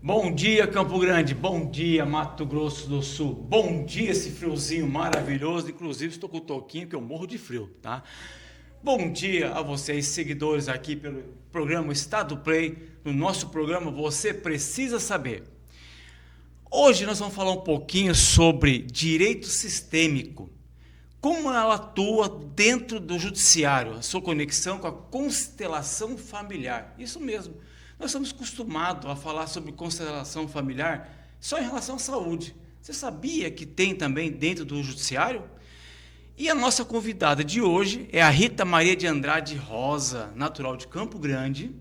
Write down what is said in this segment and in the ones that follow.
Bom dia, Campo Grande. Bom dia, Mato Grosso do Sul. Bom dia, esse friozinho maravilhoso. Inclusive, estou com o toquinho, que eu morro de frio, tá? Bom dia a vocês, seguidores aqui pelo programa Estado Play. No nosso programa, Você Precisa Saber. Hoje nós vamos falar um pouquinho sobre direito sistêmico. Como ela atua dentro do judiciário, a sua conexão com a constelação familiar. Isso mesmo. Nós estamos acostumados a falar sobre constelação familiar só em relação à saúde. Você sabia que tem também dentro do judiciário? E a nossa convidada de hoje é a Rita Maria de Andrade Rosa, natural de Campo Grande,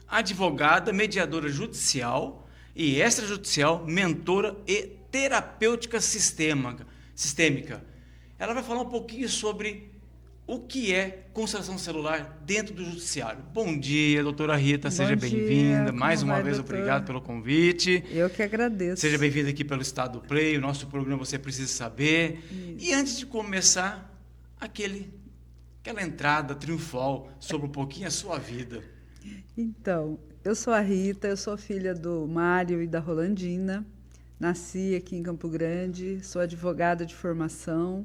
advogada, mediadora judicial e extrajudicial, mentora e terapêutica sistêmica. Ela vai falar um pouquinho sobre o que é constelação celular dentro do judiciário. Bom dia, doutora Rita, seja bem-vinda. Mais uma vez, obrigado pelo convite. Eu que agradeço. Seja bem-vinda aqui pelo Estado Play, o nosso programa Você Precisa Saber. Isso. E antes de começar, aquela entrada triunfal sobre um pouquinho a sua vida. Então, eu sou a Rita, eu sou filha do Mário e da Rolandina. Nasci aqui em Campo Grande, sou advogada de formação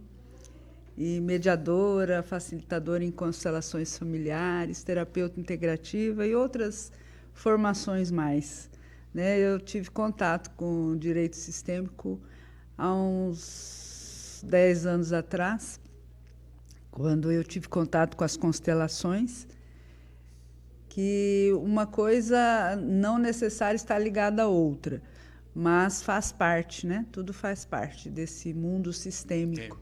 e mediadora, facilitadora em constelações familiares, terapeuta integrativa e outras formações mais. Né? Eu tive contato com o direito sistêmico há uns 10 anos atrás, quando eu tive contato com as constelações, que uma coisa não necessária está ligada à outra, mas faz parte, né? Tudo faz parte desse mundo sistêmico.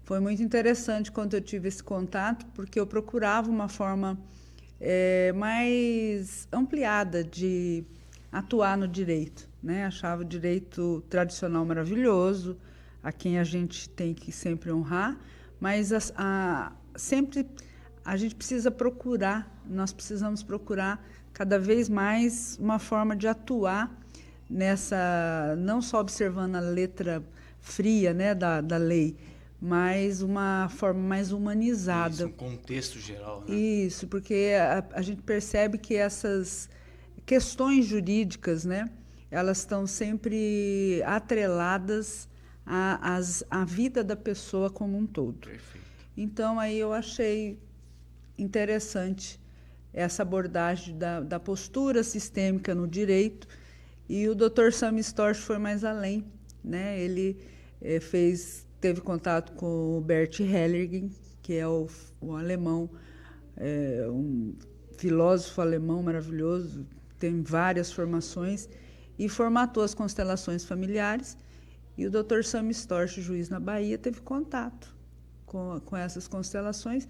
Foi muito interessante quando eu tive esse contato, porque eu procurava uma forma mais ampliada de atuar no direito, né? Achava o direito tradicional maravilhoso, a quem a gente tem que sempre honrar, mas sempre a gente precisa procurar, nós precisamos procurar cada vez mais uma forma de atuar nessa, não só observando a letra fria, né, da lei, mas uma forma mais humanizada. Isso, um contexto geral, né? Isso, porque a gente percebe que essas questões jurídicas, né, elas estão sempre atreladas à vida da pessoa como um todo. Perfeito. Então, aí eu achei interessante essa abordagem da postura sistêmica no direito, e o Dr. Sami Storch foi mais além, né? Ele teve contato com o Bert Hellinger, que é o alemão, um filósofo alemão maravilhoso, tem várias formações, e formatou as constelações familiares. E o Dr. Sami Storch, juiz na Bahia, teve contato com essas constelações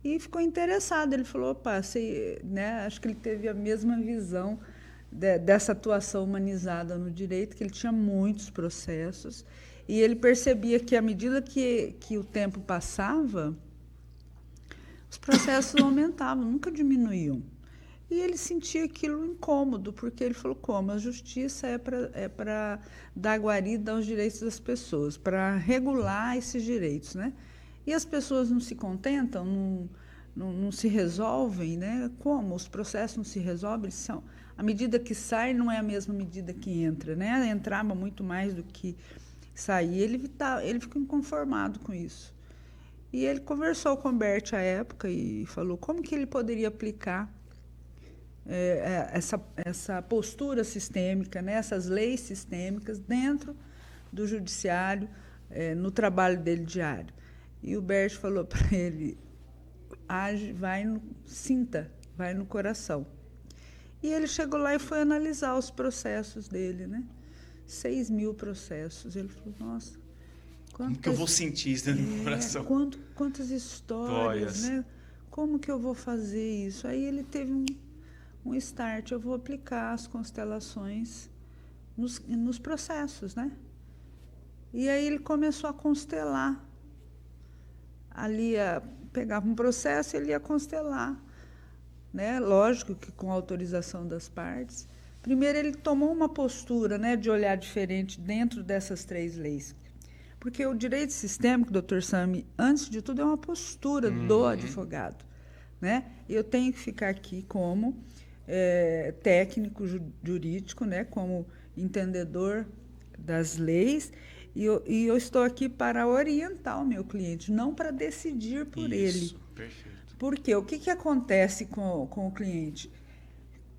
e ficou interessado. Ele falou, opa, né, acho que ele teve a mesma visão dessa atuação humanizada no direito, que ele tinha muitos processos, e ele percebia que, à medida que o tempo passava, os processos aumentavam, nunca diminuíam. E ele sentia aquilo incômodo, porque ele falou, como? A justiça é para dar guarida aos direitos das pessoas, para regular esses direitos, né? E as pessoas não se contentam, não se resolvem, né? Como? Os processos não se resolvem, a medida que sai não é a mesma medida que entra, né? Entrava muito mais do que saía. Ele ficou inconformado com isso. E ele conversou com o Bert à época e falou como que ele poderia aplicar essa postura sistêmica, né? Essas leis sistêmicas dentro do judiciário, no trabalho dele diário. E o Bert falou para ele, sinta, vai no coração. E ele chegou lá e foi analisar os processos dele, né? 6.000 processos. Ele falou, nossa, como que eu vou sentir isso dentro do meu coração? Quantas histórias, né? Como que eu vou fazer isso? Aí ele teve um start, eu vou aplicar as constelações nos processos, né? E aí ele começou a constelar. Ali pegava um processo e ele ia constelar, né? Lógico que com autorização das partes. Primeiro ele tomou uma postura, né, de olhar diferente dentro dessas 3 leis. Porque o direito sistêmico, Dr. Sami, antes de tudo, é uma postura do advogado, né? Eu tenho que ficar aqui como técnico jurídico, né, como entendedor das leis, e eu estou aqui para orientar o meu cliente, não para decidir por ele. Perfeito. Porque o que acontece com o cliente?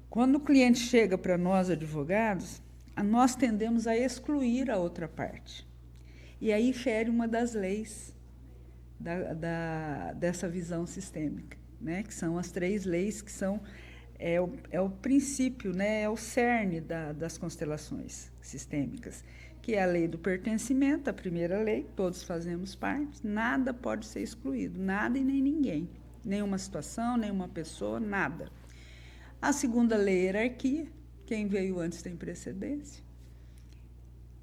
Quando o cliente chega para nós, advogados, nós tendemos a excluir a outra parte. E aí fere uma das leis dessa visão sistêmica, né? Que são as 3 leis que são o princípio, né? É o cerne das constelações sistêmicas, que é a lei do pertencimento, a primeira lei, todos fazemos parte, nada pode ser excluído, nada e nem ninguém, nenhuma situação, nenhuma pessoa, nada. A segunda lei é a hierarquia, quem veio antes tem precedência.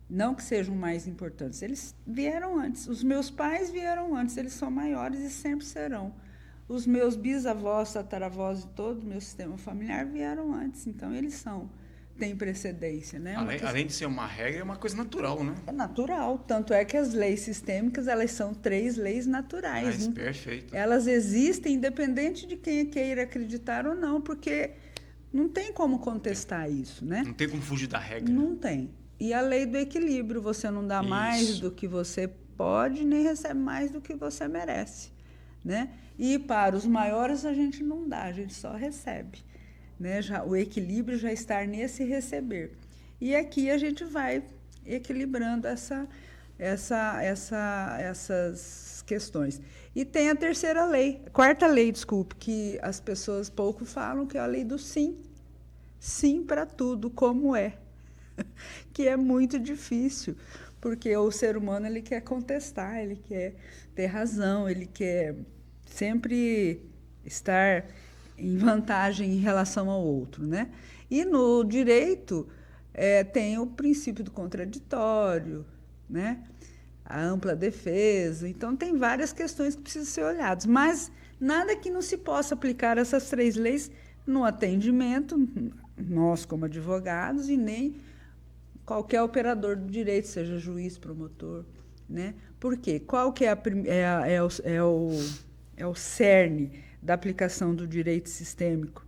Não que sejam mais importantes, eles vieram antes. Os meus pais vieram antes, eles são maiores e sempre serão. Os meus bisavós, tataravós e todo o meu sistema familiar vieram antes, então eles têm precedência. Né? Além de ser uma regra, é uma coisa natural, né? É natural, tanto é que as leis sistêmicas, elas são 3 leis naturais. Perfeito. Elas existem independente de quem queira acreditar ou não, porque não tem como contestar isso, né? Não tem como fugir da regra. Não tem. E a lei do equilíbrio, você não dá mais do que você pode, nem recebe mais do que você merece, né? E para os maiores a gente não dá, a gente só recebe, né? O equilíbrio já está nesse receber. E aqui a gente vai equilibrando essas questões. E tem a quarta lei, desculpe, que as pessoas pouco falam, que é a lei do sim. Sim para tudo, como é. Que é muito difícil, porque o ser humano ele quer contestar, ele quer ter razão, ele quer sempre estar em vantagem em relação ao outro, né? E no direito tem o princípio do contraditório, né? A ampla defesa, então tem várias questões que precisam ser olhadas, mas nada que não se possa aplicar essas 3 leis no atendimento, nós como advogados, e nem qualquer operador do direito, seja juiz, promotor, né? Por quê? Qual que é o cerne da aplicação do direito sistêmico?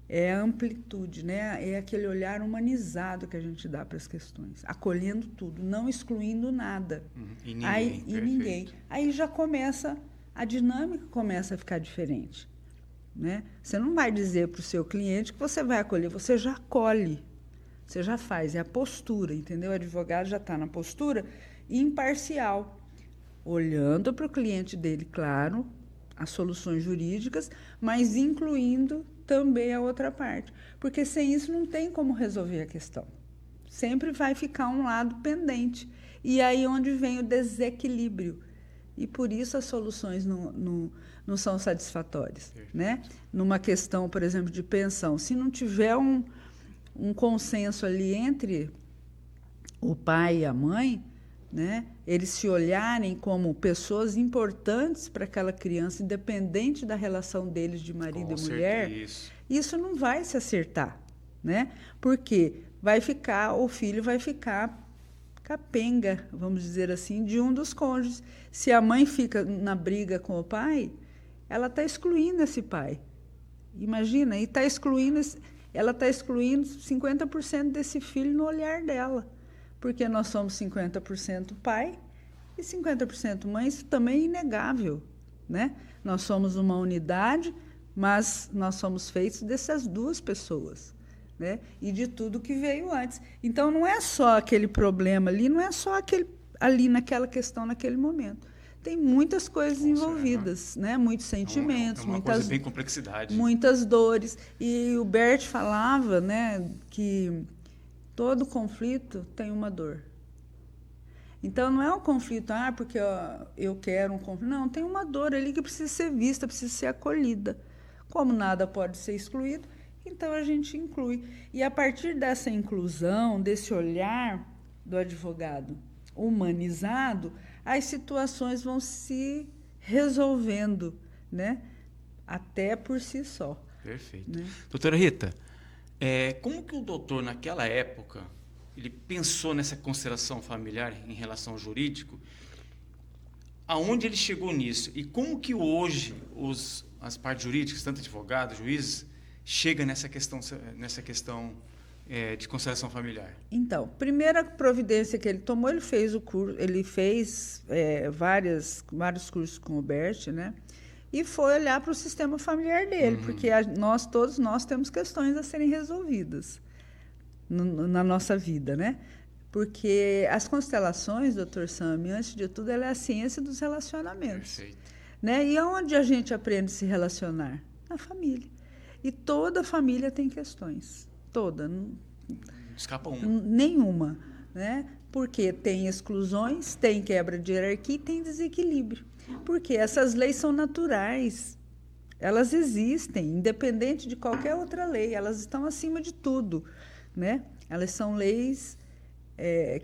É a amplitude, né? É aquele olhar humanizado que a gente dá para as questões, acolhendo tudo, não excluindo nada. E ninguém. Aí já começa, a dinâmica começa a ficar diferente, né? Você não vai dizer para o seu cliente que você vai acolher, você já acolhe. Você já faz, é a postura, entendeu? O advogado já está na postura imparcial, olhando para o cliente dele, claro, as soluções jurídicas, mas incluindo também a outra parte. Porque sem isso não tem como resolver a questão. Sempre vai ficar um lado pendente. E aí onde vem o desequilíbrio. E por isso as soluções não são satisfatórias, né? Numa questão, por exemplo, de pensão, se não tiver um consenso ali entre o pai e a mãe, né? Eles se olharem como pessoas importantes para aquela criança, independente da relação deles de marido e mulher, isso não vai se acertar, né? Porque o filho vai ficar capenga, vamos dizer assim, de um dos cônjuges. Se a mãe fica na briga com o pai, ela está excluindo esse pai. Imagina, e ela está excluindo 50% desse filho no olhar dela, porque nós somos 50% pai e 50% mãe, isso também é inegável, né? Nós somos uma unidade, mas nós somos feitos dessas 2 pessoas, né? E de tudo que veio antes. Então, não é só aquele problema ali, não é só ali naquela questão, naquele momento. Tem muitas coisas envolvidas, né? Muitos sentimentos, muitas dores. E o Bert falava, né, que todo conflito tem uma dor. Então, não é um conflito, porque eu quero um conflito. Não, tem uma dor ali que precisa ser vista, precisa ser acolhida. Como nada pode ser excluído, então a gente inclui. E a partir dessa inclusão, desse olhar do advogado humanizado, as situações vão se resolvendo, né? Até por si só. Perfeito. Né? Doutora Rita, como que o doutor, naquela época, ele pensou nessa constelação familiar em relação ao jurídico? Aonde ele chegou nisso? E como que hoje as partes jurídicas, tanto advogados, juízes, chega nessa questão de constelação familiar? Então, primeira providência que ele tomou, ele fez o curso, ele fez vários cursos com o Bert, né? E foi olhar para o sistema familiar dele, porque todos nós temos questões a serem resolvidas na nossa vida, né? Porque as constelações, Dr. Sami, antes de tudo, ela é a ciência dos relacionamentos. Perfeito. Né? E onde a gente aprende a se relacionar? Na família. E toda família tem questões. Toda. Não escapa uma. Nenhuma. Né? Porque tem exclusões, tem quebra de hierarquia e tem desequilíbrio. Porque essas leis são naturais. Elas existem, independente de qualquer outra lei. Elas estão acima de tudo. Né? Elas são leis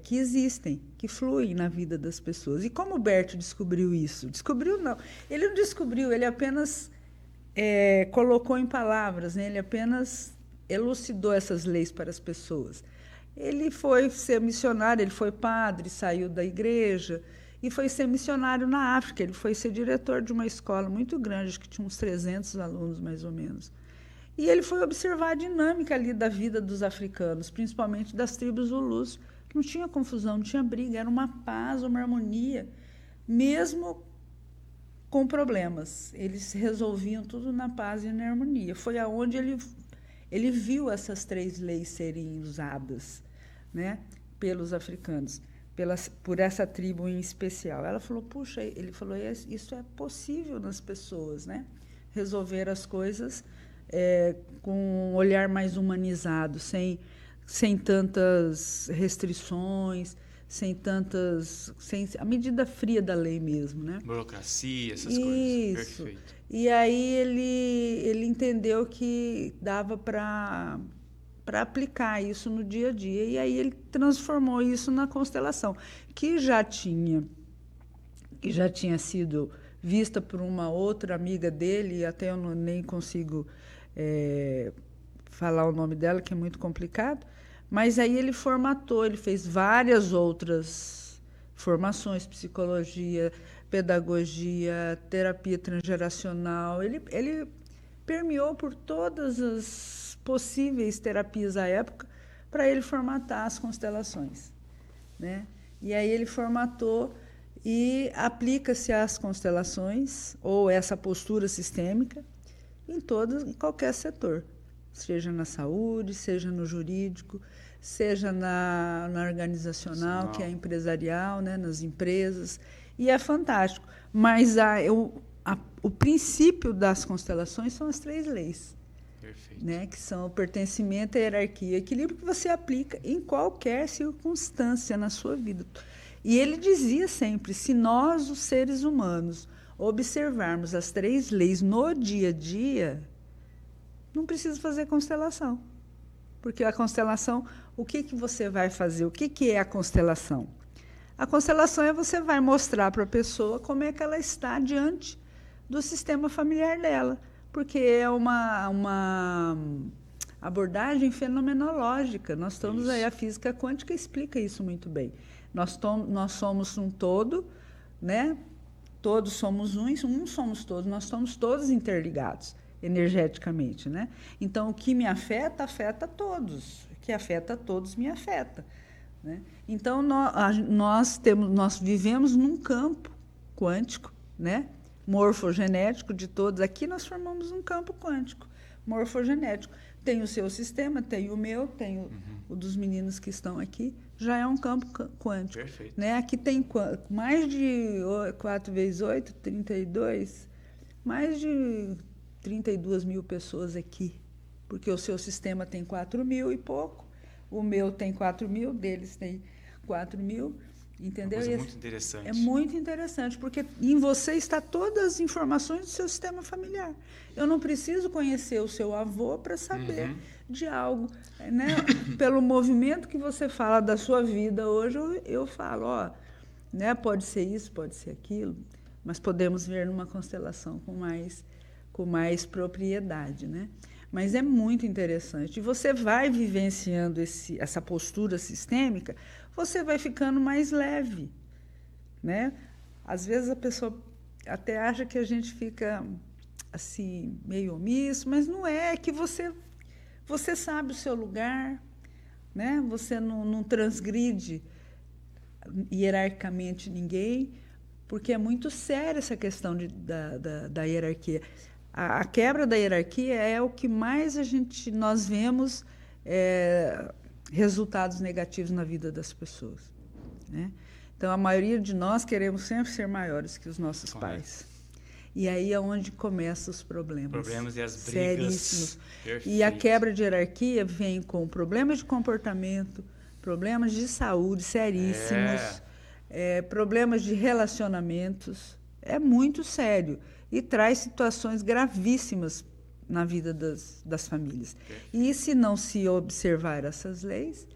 que existem, que fluem na vida das pessoas. E como o Bert descobriu isso? Descobriu, não. Ele não descobriu, ele apenas colocou em palavras, né? Ele apenas elucidou essas leis para as pessoas. Ele foi ser missionário, ele foi padre, saiu da igreja e foi ser missionário na África. Ele foi ser diretor de uma escola muito grande, acho que tinha uns 300 alunos, mais ou menos. E ele foi observar a dinâmica ali da vida dos africanos, principalmente das tribos Zulus. Não tinha confusão, não tinha briga, era uma paz, uma harmonia, mesmo com problemas. Eles resolviam tudo na paz e na harmonia. Foi aonde ele viu essas 3 leis serem usadas, né, pelos africanos, por essa tribo em especial. Ela falou, puxa, ele falou, isso é possível nas pessoas, né, resolver as coisas com um olhar mais humanizado, sem tantas restrições, sem a medida fria da lei mesmo, né? Burocracia, essas Isso. coisas. Perfeito. E aí ele entendeu que dava para aplicar isso no dia a dia. E aí ele transformou isso na constelação, que já tinha sido vista por uma outra amiga dele, e até eu nem consigo falar o nome dela, que é muito complicado, mas aí ele formatou, ele fez várias outras formações, psicologia, pedagogia, terapia transgeracional, ele permeou por todas as possíveis terapias à época para ele formatar as constelações, né? E aí ele formatou e aplica-se às constelações, ou essa postura sistêmica, em qualquer setor, seja na saúde, seja no jurídico, seja na organizacional, que é empresarial, né, nas empresas, e é fantástico. Mas o princípio das constelações são as 3 leis. Perfeito. Né, que são o pertencimento, a hierarquia e equilíbrio, que você aplica em qualquer circunstância na sua vida. E ele dizia sempre, se nós, os seres humanos, observarmos as 3 leis no dia a dia, não precisa fazer constelação. Porque a constelação, o que você vai fazer? O que é a constelação? A constelação você vai mostrar para a pessoa como é que ela está diante do sistema familiar dela. Porque é uma abordagem fenomenológica. Nós estamos aí, a física quântica explica isso muito bem. Nós somos um todo, né? Todos somos um somos todos, nós estamos todos interligados energeticamente, né? Então, o que me afeta todos. O que afeta todos me afeta, né? Então, nós vivemos num campo quântico, né? Morfogenético de todos. Aqui nós formamos um campo quântico, morfogenético. Tem o seu sistema, tem o meu, tem o dos meninos que estão aqui, já é um campo quântico. Perfeito. Né? Aqui tem mais de 4 vezes 8, 32, mais de 32 mil pessoas aqui, porque o seu sistema tem 4 mil e pouco, o meu tem 4 mil, deles tem 4 mil, entendeu? Uma coisa muito interessante. É muito interessante, porque em você está todas as informações do seu sistema familiar. Eu não preciso conhecer o seu avô para saber de algo, né? Pelo movimento que você fala da sua vida hoje, eu falo, né? Pode ser isso, pode ser aquilo, mas podemos ver numa constelação com mais propriedade, né? Mas é muito interessante. E você vai vivenciando essa postura sistêmica, você vai ficando mais leve, né? Às vezes a pessoa até acha que a gente fica assim, meio omisso, mas não é que você sabe o seu lugar, né? Você não transgride hierarquicamente ninguém, porque é muito séria essa questão da hierarquia. A quebra da hierarquia é o que mais nós vemos resultados negativos na vida das pessoas, né? Então, a maioria de nós queremos sempre ser maiores que os nossos pais. E aí é onde começam os problemas. Problemas e as brigas. Seríssimos. Perfeito. E a quebra de hierarquia vem com problemas de comportamento, problemas de saúde seríssimos, problemas de relacionamentos. É muito sério e traz situações gravíssimas na vida das famílias. Perfeito. E se não se observar essas leis,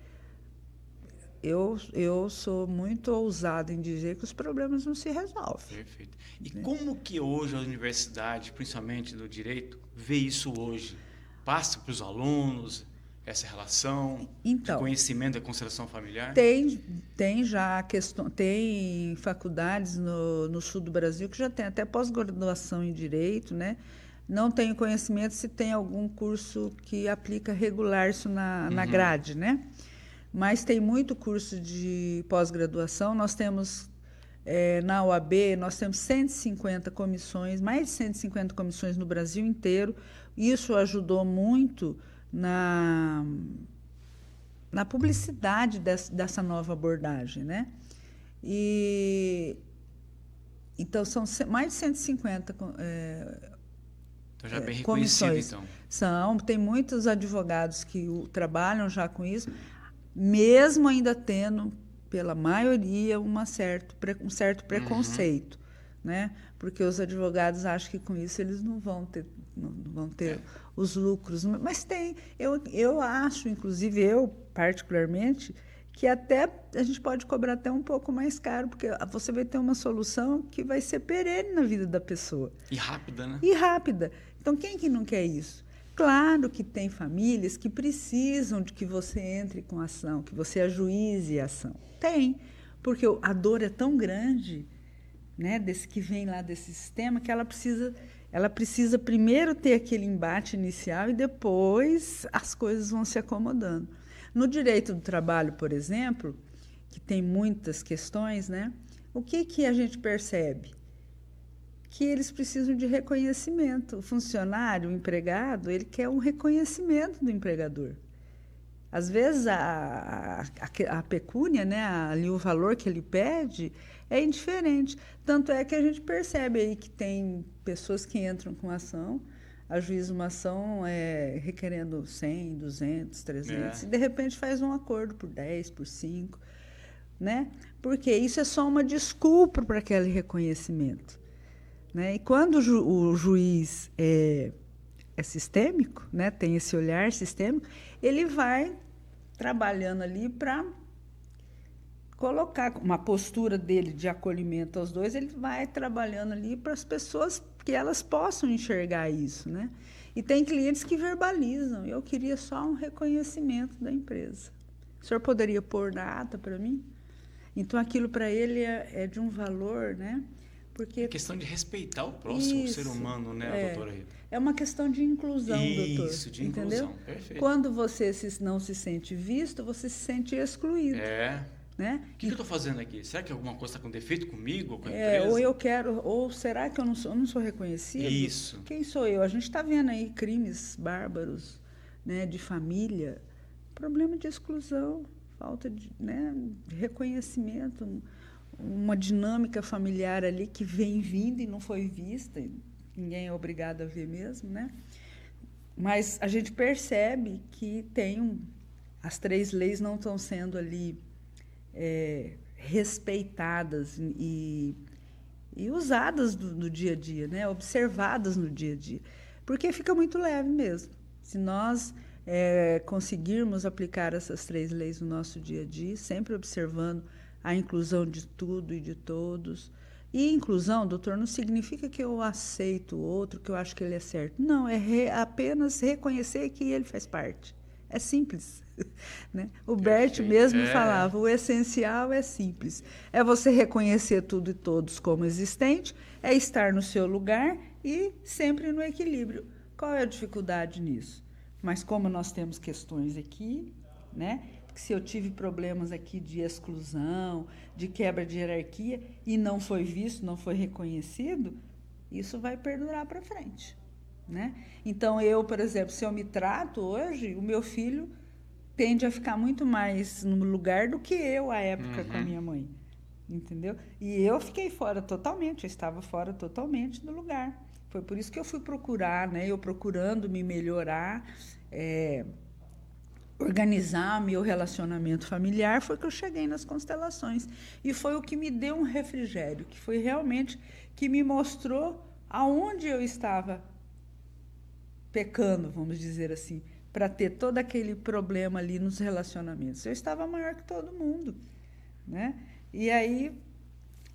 eu sou muito ousada em dizer que os problemas não se resolvem. Perfeito. E como que hoje a universidade, principalmente do direito, vê isso hoje? Passa para os alunos essa relação de conhecimento da constelação familiar? Tem já tem faculdades no sul do Brasil que já tem até pós-graduação em direito, né? Não tenho conhecimento se tem algum curso que aplica regular isso na grade, né? Mas tem muito curso de pós-graduação. Nós temos, na UAB, nós temos 150 comissões, mais de 150 comissões no Brasil inteiro. Isso ajudou muito na publicidade dessa nova abordagem, né? Então, são mais de 150 então, já bem reconhecido, comissões. então. Tem muitos advogados que trabalham já com isso, mesmo ainda tendo, pela maioria, um certo preconceito, né? Porque os advogados acham que com isso eles não vão ter os lucros. Mas tem. Eu acho, inclusive eu, particularmente, que até a gente pode cobrar até um pouco mais caro, porque você vai ter uma solução que vai ser perene na vida da pessoa. E rápida, né? E rápida. Então, quem que não quer isso? Claro que tem famílias que precisam de que você entre com ação, que você ajuize a ação. Tem, porque a dor é tão grande, né, desse que vem lá desse sistema, que ela precisa primeiro ter aquele embate inicial e depois as coisas vão se acomodando. No direito do trabalho, por exemplo, que tem muitas questões, né, o que a gente percebe? Que eles precisam de reconhecimento. O funcionário, o empregado, ele quer um reconhecimento do empregador. Às vezes, a pecúnia, né, ali o valor que ele pede, é indiferente. Tanto é que a gente percebe aí que tem pessoas que entram com ação, ajuiza uma ação requerendo 100, 200, 300, e de repente faz um acordo por 10, por 5, né? Porque isso é só uma desculpa para aquele reconhecimento. Né? E quando o juiz é sistêmico, né? Tem esse olhar sistêmico, ele vai trabalhando ali para colocar uma postura dele de acolhimento aos dois, ele vai trabalhando ali para as pessoas que elas possam enxergar isso, né? E tem clientes que verbalizam, eu queria só um reconhecimento da empresa. O senhor poderia pôr na ata para mim? Então, aquilo para ele é de um valor, né? Porque é questão de respeitar o próximo, o ser humano, né, doutora Rita? É uma questão de inclusão, doutor. Isso, de entendeu? Inclusão, perfeito. Quando você não se sente visto, você se sente excluído. Né? O que eu estou fazendo aqui? Será que alguma coisa está com defeito comigo ou com a empresa? Ou eu quero, ou será que eu não sou reconhecido? Isso. Quem sou eu? A gente está vendo aí crimes bárbaros, né, de família, problema de exclusão, falta de, né, de reconhecimento, uma dinâmica familiar ali que vem vindo e não foi vista, ninguém é obrigado a ver mesmo, né? Mas a gente percebe que as 3 leis não estão sendo ali respeitadas e usadas no dia a dia, né? Observadas no dia a dia, porque fica muito leve mesmo. Se nós conseguirmos aplicar essas 3 leis no nosso dia a dia, sempre observando a inclusão de tudo e de todos. E inclusão, doutor, não significa que eu aceito o outro, que eu acho que ele é certo. Não, é apenas reconhecer que ele faz parte. É simples. Né? O Bert mesmo falava, o essencial é simples. É você reconhecer tudo e todos como existente, é estar no seu lugar e sempre no equilíbrio. Qual é a dificuldade nisso? Mas como nós temos questões aqui, né? Que se eu tive problemas aqui de exclusão, de quebra de hierarquia, e não foi visto, não foi reconhecido, isso vai perdurar para frente, né? Então, eu, por exemplo, se eu me trato hoje, o meu filho tende a ficar muito mais no lugar do que eu, à época, com a minha mãe, entendeu? E eu fiquei fora totalmente, eu estava fora totalmente do lugar. Foi por isso que eu fui procurar, né? Eu procurando me melhorar, organizar meu relacionamento familiar, foi que eu cheguei nas constelações. E foi o que me deu um refrigério, que foi realmente que me mostrou aonde eu estava pecando, vamos dizer assim, para ter todo aquele problema ali nos relacionamentos. Eu estava maior que todo mundo, né? E aí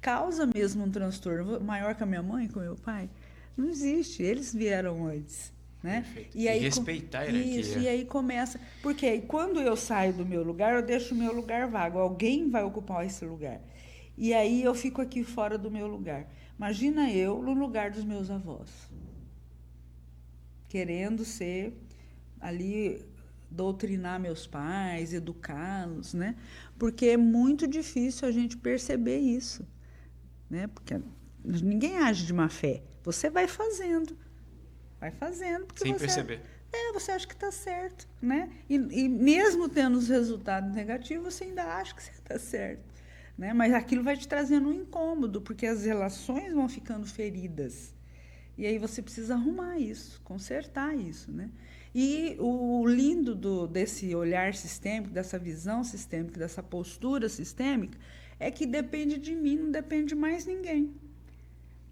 causa mesmo um transtorno. Maior que a minha mãe, com o meu pai? Não existe, eles vieram antes. Né? E aí, respeitar a hierarquia. Isso, e aí começa. Porque aí, quando eu saio do meu lugar, eu deixo o meu lugar vago. Alguém vai ocupar esse lugar. E aí eu fico aqui fora do meu lugar. Imagina eu no lugar dos meus avós. Querendo ser ali, doutrinar meus pais, educá-los, né? Porque é muito difícil a gente perceber isso. Né? Porque ninguém age de má fé. Você vai fazendo. Vai fazendo. Porque sem perceber. Você acha que está certo, né? E mesmo tendo os resultados negativos, você ainda acha que você está certo, né? Mas aquilo vai te trazendo um incômodo, porque as relações vão ficando feridas. E aí você precisa arrumar isso, consertar isso, né? E o lindo desse olhar sistêmico, dessa visão sistêmica, dessa postura sistêmica, é que depende de mim, não depende de mais ninguém.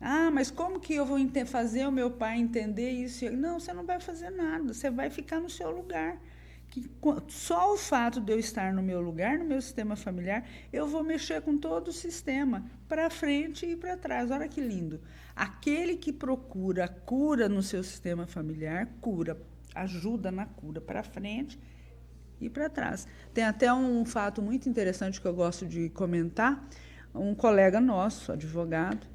Ah, mas como que eu vou fazer o meu pai entender isso? Não, você não vai fazer nada, você vai ficar no seu lugar. Só o fato de eu estar no meu lugar, no meu sistema familiar, eu vou mexer com todo o sistema, para frente e para trás. Olha que lindo. Aquele que procura cura no seu sistema familiar, cura, ajuda na cura para frente e para trás. Tem até um fato muito interessante que eu gosto de comentar. Um colega nosso, advogado,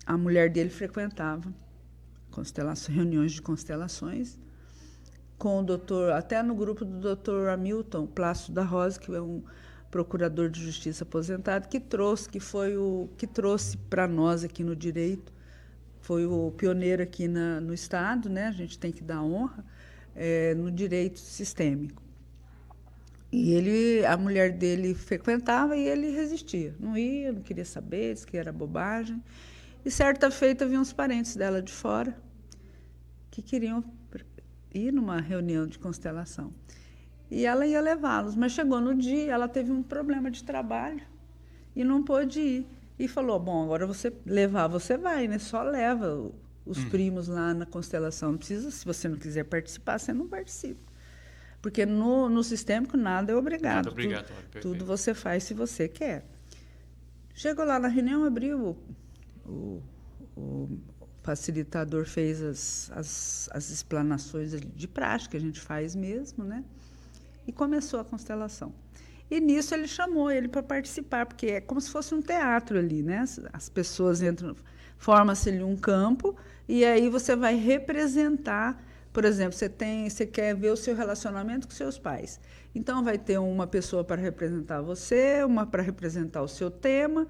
a mulher dele frequentava reuniões de constelações com o doutor, até no grupo do doutor Hamilton Plácido da Rosa, que é um procurador de justiça aposentado, que trouxe para nós aqui no direito, foi o pioneiro aqui no Estado, né? A gente tem que dar honra, no direito sistêmico. E a mulher dele frequentava e ele resistia. Não ia, não queria saber, disse que era bobagem. E certa feita vinham uns parentes dela de fora que queriam ir numa reunião de constelação. E ela ia levá-los, mas chegou no dia, ela teve um problema de trabalho e não pôde ir. E falou, bom, agora você vai, né? Só leva os primos lá na constelação. Não precisa, se você não quiser participar, você não participa. Porque no sistêmico nada é obrigado. Nada obrigatório, tudo você faz se você quer. Chegou lá na reunião, abriu, o facilitador fez as explanações de prática, que a gente faz mesmo, né? E começou a constelação. E nisso ele chamou ele para participar, porque é como se fosse um teatro ali, né? As pessoas entram, forma-se ali um campo, e aí você vai representar. Por exemplo, você quer ver o seu relacionamento com seus pais. Então, vai ter uma pessoa para representar você, uma para representar o seu tema,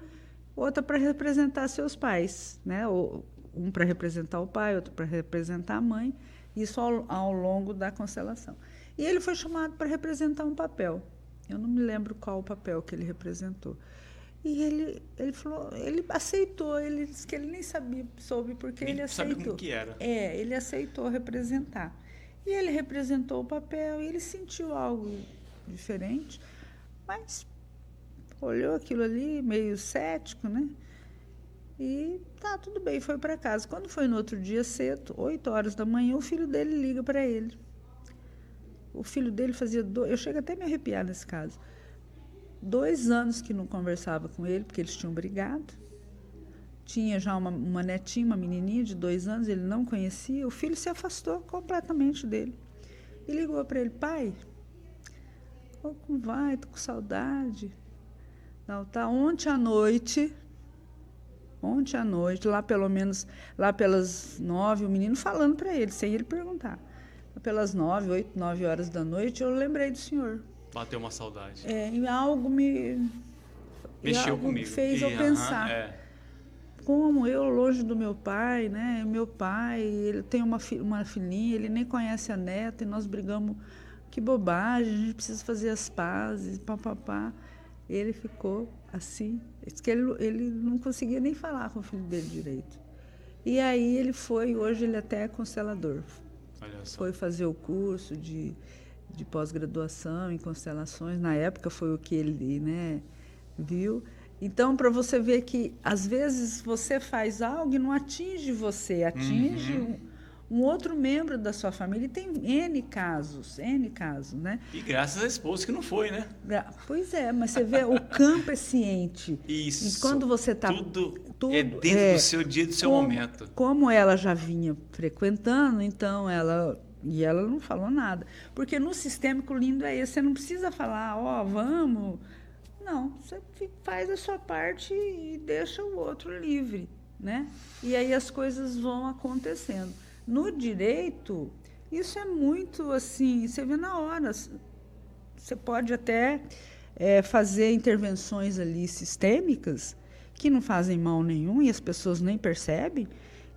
outra para representar seus pais, né? Um para representar o pai, outro para representar a mãe, isso ao longo da constelação. E ele foi chamado para representar um papel. Eu não me lembro qual o papel que ele representou. E ele falou, ele aceitou, ele disse que ele nem soube porque ele aceitou. Sabe como que era. Ele aceitou representar. E ele representou o papel e ele sentiu algo diferente, mas olhou aquilo ali meio cético, né? E tá, tudo bem, foi para casa. Quando foi no outro dia cedo, 8 horas da manhã, o filho dele liga para ele. O filho dele fazia eu chego até a me arrepiar nesse caso. 2 anos que não conversava com ele, porque eles tinham brigado. Tinha já uma netinha, uma menininha de 2 anos, ele não conhecia. O filho se afastou completamente dele. E ligou para ele, pai, como vai? Estou com saudade. Não, tá. Ontem à noite, Ontem à noite, lá pelo menos, lá pelas 9, o menino falando para ele, sem ele perguntar. Pelas 9, 8, 9 horas da noite, eu lembrei do senhor. Bateu uma saudade. E algo me... Mexeu comigo. Fez eu pensar. Como eu, longe do meu pai, né? Meu pai, ele tem uma filhinha, ele nem conhece a neta, e nós brigamos. Que bobagem, a gente precisa fazer as pazes, papapá. Ele ficou assim, disse que ele não conseguia nem falar com o filho dele direito. E aí ele foi, hoje ele até é constelador. Foi fazer o curso de pós-graduação em constelações. Na época foi o que ele, né, viu. Então, para você ver que, às vezes, você faz algo e não atinge você, atinge um outro membro da sua família. E tem N casos, né? E graças à esposa que não foi, né? Pois é, mas você vê, o campo é ciente. Isso. E quando você está... Tudo é dentro do seu dia, do seu momento. Como ela já vinha frequentando, então ela não falou nada. Porque no sistêmico lindo é esse, você não precisa falar, vamos... Não, você faz a sua parte e deixa o outro livre, né? E aí as coisas vão acontecendo. No direito, isso é muito assim, você vê na hora. Você pode até fazer intervenções ali sistêmicas que não fazem mal nenhum e as pessoas nem percebem,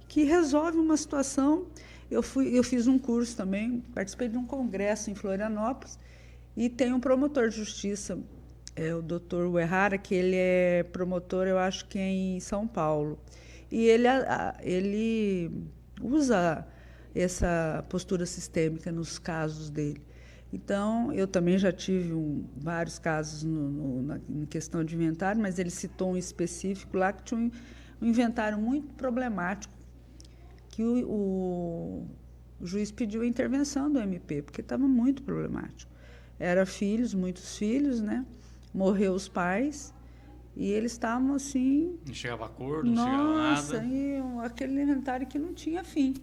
que resolve uma situação. Eu fiz um curso também, participei de um congresso em Florianópolis e tem um promotor de justiça, o doutor Uehara, que ele é promotor, eu acho que é em São Paulo. E ele usa essa postura sistêmica nos casos dele. Então, eu também já tive vários casos em questão de inventário, mas ele citou um específico lá que tinha um inventário muito problemático, que o juiz pediu a intervenção do MP, porque estava muito problemático. Era muitos filhos, né? Morreu os pais e eles estavam assim... Não chegava a acordo, não chegava nada. E aquele inventário que não tinha fim.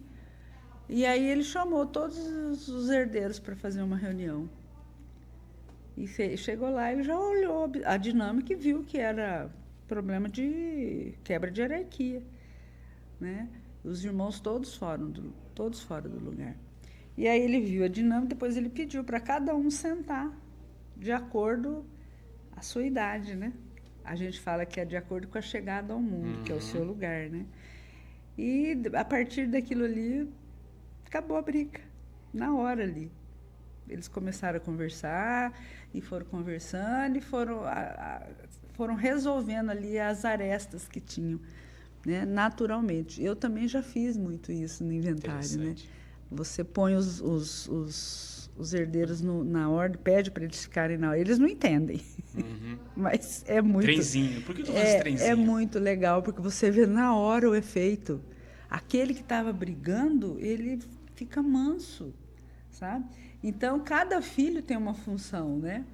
E aí ele chamou todos os herdeiros para fazer uma reunião. E chegou lá, ele já olhou a dinâmica e viu que era problema de quebra de hierarquia, né? Os irmãos todos fora do lugar. E aí ele viu a dinâmica, depois ele pediu para cada um sentar de acordo a sua idade, né? A gente fala que é de acordo com a chegada ao mundo, que é o seu lugar, né? E a partir daquilo ali, acabou a briga, na hora ali. Eles começaram a conversar, e foram conversando, e foram resolvendo ali as arestas que tinham, né? Naturalmente. Eu também já fiz muito isso no inventário, né? Você põe os herdeiros na ordem, pede para eles ficarem na ordem. Eles não entendem. Mas é muito... Trenzinho. Por que tu faz trenzinho? É muito legal, porque você vê na hora o efeito. Aquele que estava brigando, ele fica manso, sabe? Então, cada filho tem uma função, né?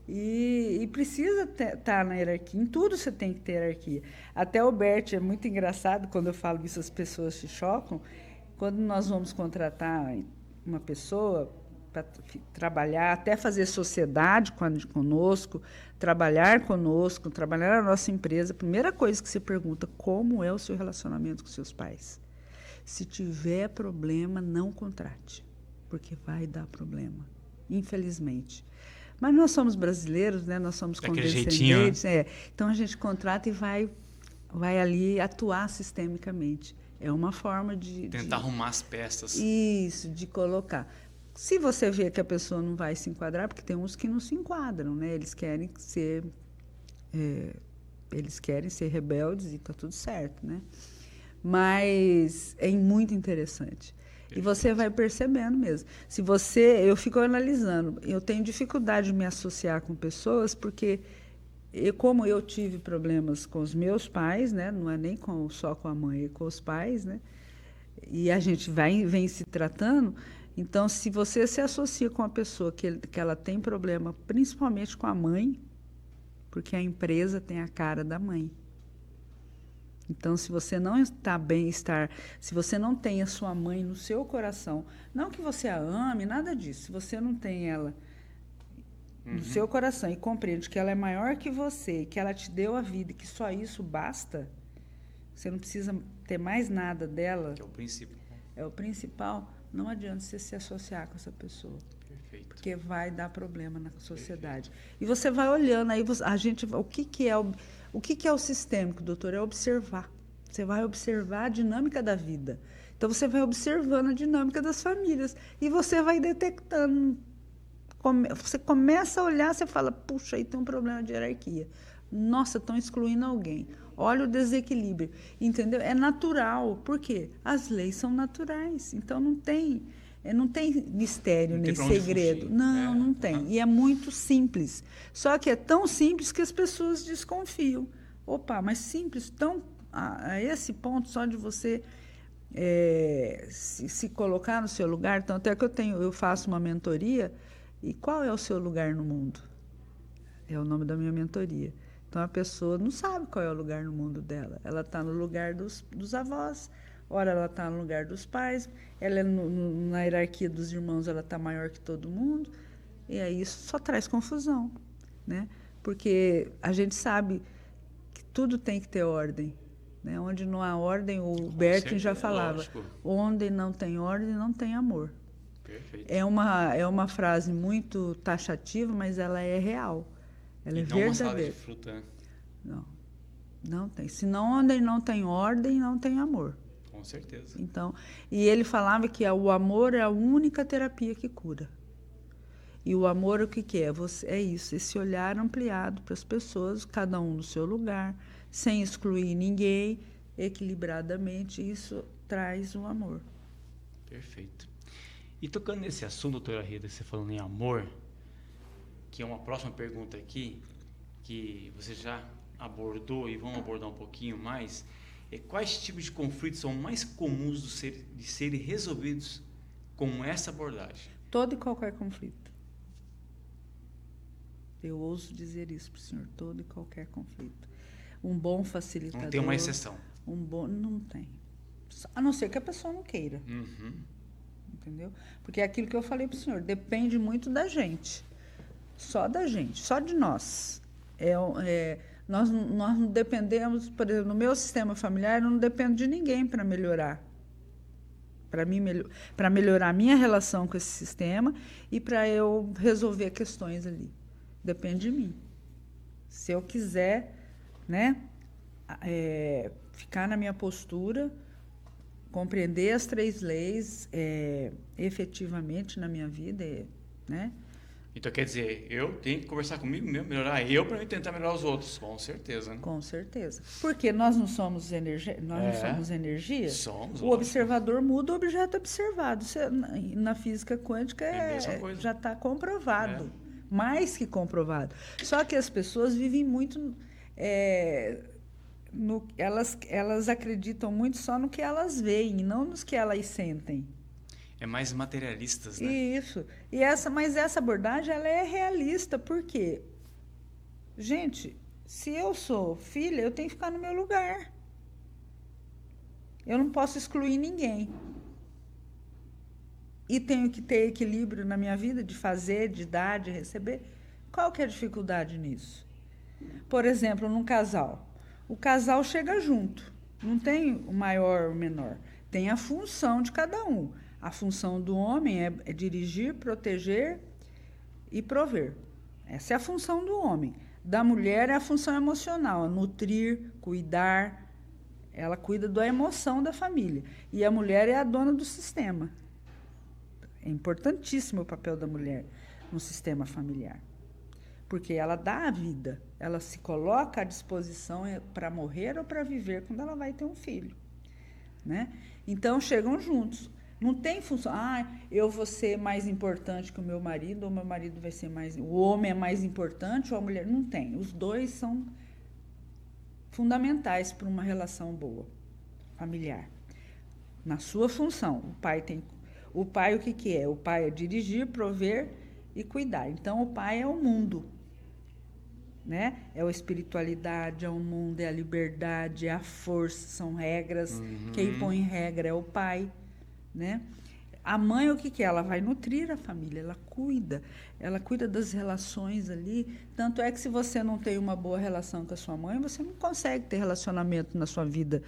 E precisa estar na hierarquia. Em tudo você tem que ter hierarquia. Até o Bert, é muito engraçado, quando eu falo isso, as pessoas se chocam. Quando nós vamos contratar uma pessoa para trabalhar, até fazer sociedade conosco, trabalhar na nossa empresa, a primeira coisa que você pergunta, como é o seu relacionamento com seus pais? Se tiver problema, não contrate, porque vai dar problema, infelizmente. Mas nós somos brasileiros, né? Nós somos condescendentes. Então, a gente contrata e vai ali atuar sistemicamente. É uma forma de... Tentar arrumar as peças. Isso, de colocar. Se você vê que a pessoa não vai se enquadrar, porque tem uns que não se enquadram, né? Eles querem ser rebeldes e está tudo certo, né? Mas é muito interessante. E você vai percebendo mesmo. Eu fico analisando, eu tenho dificuldade de me associar com pessoas, porque como eu tive problemas com os meus pais, né? Não é nem só com a mãe, é com os pais, né? E a gente vem se tratando. Então, se você se associa com uma pessoa que ela tem problema, principalmente com a mãe, porque a empresa tem a cara da mãe. Então, se você não está se você não tem a sua mãe no seu coração, não que você a ame, nada disso, se você não tem ela no seu coração e compreende que ela é maior que você, que ela te deu a vida e que só isso basta, você não precisa ter mais nada dela, Que é o princípio. é o principal, não adianta você se associar com essa pessoa. Perfeito. Porque vai dar problema na sociedade. E você vai olhando, aí a gente, o que é o sistêmico, doutor? É observar. Você vai observar a dinâmica da vida. Então, você vai observando a dinâmica das famílias. E você vai detectando. Você começa a olhar, você fala, puxa, aí tem um problema de hierarquia. Nossa, estão excluindo alguém. Olha o desequilíbrio. Entendeu? É natural. Por quê? As leis são naturais. Então, não tem mistério nem segredo. Não tem. E é muito simples. Só que é tão simples que as pessoas desconfiam. Opa, mas simples, tão a esse ponto só de você se colocar no seu lugar. Então, até que eu faço uma mentoria. E qual é o seu lugar no mundo? É o nome da minha mentoria. Então, a pessoa não sabe qual é o lugar no mundo dela. Ela está no lugar dos avós, ora ela está no lugar dos pais, ela na hierarquia dos irmãos ela está maior que todo mundo, e aí isso só traz confusão, né? Porque a gente sabe que tudo tem que ter ordem, né? Onde não há ordem, o Bertin já falava, lógico. Onde não tem ordem, não tem amor. Perfeito. É uma frase muito taxativa, mas ela é real. Ela é verdadeira. Uma salada de fruta, né? Não tem. Senão, onde não tem ordem, não tem amor. Com certeza. Então, e ele falava que o amor é a única terapia que cura. E o amor, o que é? É isso, esse olhar ampliado para as pessoas, cada um no seu lugar, sem excluir ninguém, equilibradamente, isso traz o amor. Perfeito. E tocando nesse assunto, doutora Rita, você falando em amor, que é uma próxima pergunta aqui, que você já abordou e vamos abordar um pouquinho mais, quais tipos de conflitos são mais comuns de serem resolvidos com essa abordagem? Todo e qualquer conflito. Eu ouso dizer isso para o senhor, todo e qualquer conflito. Um bom facilitador... Não tem uma exceção. Não tem. A não ser que a pessoa não queira. Uhum. Entendeu? Porque é aquilo que eu falei para o senhor, depende muito da gente. Só da gente, só de nós. Nós não dependemos, por exemplo, no meu sistema familiar, eu não dependo de ninguém para melhorar. Para melhorar a minha relação com esse sistema e para eu resolver questões ali. Depende de mim. Se eu quiser, né, ficar na minha postura, compreender as 3 leis efetivamente na minha vida, né? Então, quer dizer, eu tenho que conversar comigo mesmo, melhorar eu para tentar melhorar os outros, com certeza. Né? Com certeza. Porque nós não somos energia? Não somos energia? Somos. O observador muda o objeto observado. Isso na física quântica já está comprovado. Mais que comprovado. Só que as pessoas vivem muito... elas acreditam muito só no que elas veem, não nos que elas sentem. É mais materialistas, né? Isso. Mas essa abordagem ela é realista, porque, gente, se eu sou filha, eu tenho que ficar no meu lugar. Eu não posso excluir ninguém. E tenho que ter equilíbrio na minha vida de fazer, de dar, de receber. Qual que é a dificuldade nisso? Por exemplo, num casal. O casal chega junto. Não tem o maior ou o menor. Tem a função de cada um. A função do homem é dirigir, proteger e prover. Essa é a função do homem. Da mulher é a função emocional, nutrir, cuidar. Ela cuida da emoção da família. E a mulher é a dona do sistema. É importantíssimo o papel da mulher no sistema familiar. Porque ela dá a vida. Ela se coloca à disposição para morrer ou para viver quando ela vai ter um filho. Né? Então, chegam juntos. Não tem função, eu vou ser mais importante que o meu marido, ou meu marido vai ser mais... O homem é mais importante ou a mulher? Não tem. Os dois são fundamentais para uma relação boa, familiar. Na sua função. O pai, o que é? O pai é dirigir, prover e cuidar. Então, o pai é o mundo. Né? É a espiritualidade, é o mundo, é a liberdade, é a força, são regras. Quem põe regra é o pai. Né? A mãe, o que é? Ela vai nutrir a família, ela cuida das relações ali. Tanto é que se você não tem uma boa relação com a sua mãe, você não consegue ter relacionamento na sua vida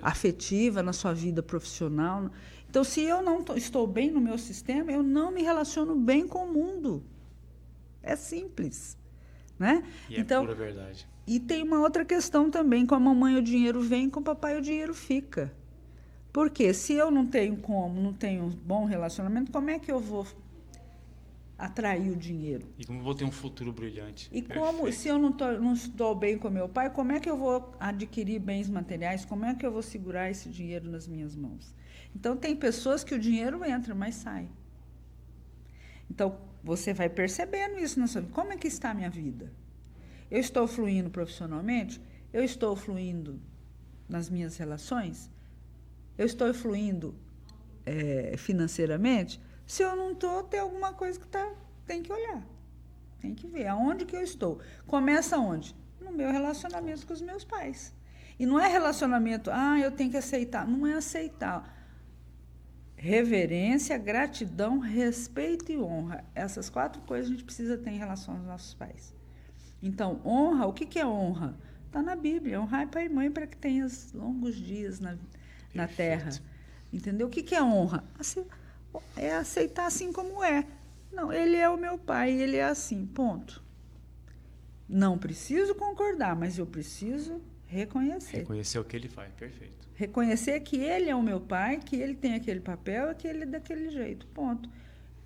afetiva, na sua vida profissional. Então, se eu não estou bem no meu sistema, eu não me relaciono bem com o mundo. É simples, né? E é pura verdade. E tem uma outra questão também, com a mamãe o dinheiro vem, com o papai o dinheiro fica. Porque se eu não tenho um bom relacionamento, como é que eu vou atrair o dinheiro? E como eu vou ter um futuro brilhante? E como, se eu não estou bem com meu pai, como é que eu vou adquirir bens materiais? Como é que eu vou segurar esse dinheiro nas minhas mãos? Então, tem pessoas que o dinheiro entra, mas sai. Então, você vai percebendo isso na sua vida. Como é que está a minha vida? Eu estou fluindo profissionalmente? Eu estou fluindo nas minhas relações? Eu estou fluindo financeiramente? Se eu não estou, tem alguma coisa que tem que olhar. Tem que ver aonde que eu estou. Começa onde? No meu relacionamento com os meus pais. E não é relacionamento, eu tenho que aceitar. Não é aceitar. Reverência, gratidão, respeito e honra. Essas 4 coisas a gente precisa ter em relação aos nossos pais. Então, honra, o que é honra? Está na Bíblia. Honrar pai e mãe para que tenhas longos dias na terra. Entendeu? O que é honra? É aceitar assim como é. Não, ele é o meu pai, ele é assim, ponto. Não preciso concordar, mas eu preciso reconhecer. Reconhecer o que ele faz, perfeito. Reconhecer que ele é o meu pai, que ele tem aquele papel, que ele é daquele jeito, ponto.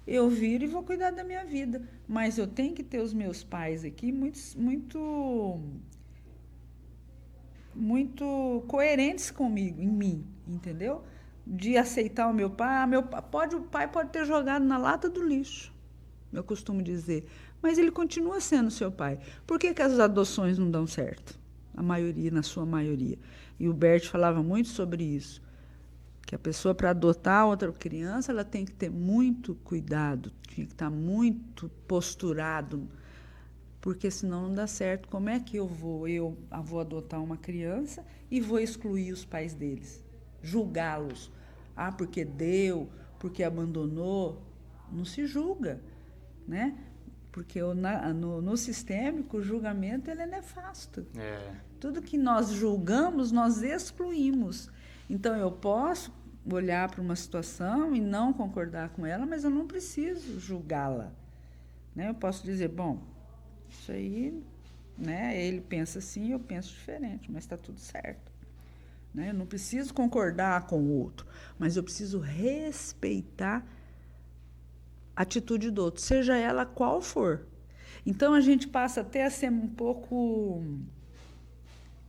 Eu viro e vou cuidar da minha vida, mas eu tenho que ter os meus pais aqui muito coerentes comigo, em mim, entendeu? De aceitar o meu pai. O pai pode ter jogado na lata do lixo, eu costumo dizer, mas ele continua sendo seu pai. Por que as adoções não dão certo? Na sua maioria. E o Bert falava muito sobre isso, que a pessoa, para adotar outra criança, ela tem que ter muito cuidado, tinha que estar muito posturado, porque senão não dá certo. Como é que eu vou adotar uma criança e vou excluir os pais deles? Julgá-los. Porque deu, porque abandonou. Não se julga, né? Porque no sistêmico, o julgamento ele é nefasto. Tudo que nós julgamos, nós excluímos. Então, eu posso olhar para uma situação e não concordar com ela, mas eu não preciso julgá-la. Né? Eu posso dizer, bom, isso aí, né, ele pensa assim, eu penso diferente, mas está tudo certo. Né? Eu não preciso concordar com o outro, mas eu preciso respeitar a atitude do outro, seja ela qual for. Então, a gente passa até a ser um pouco...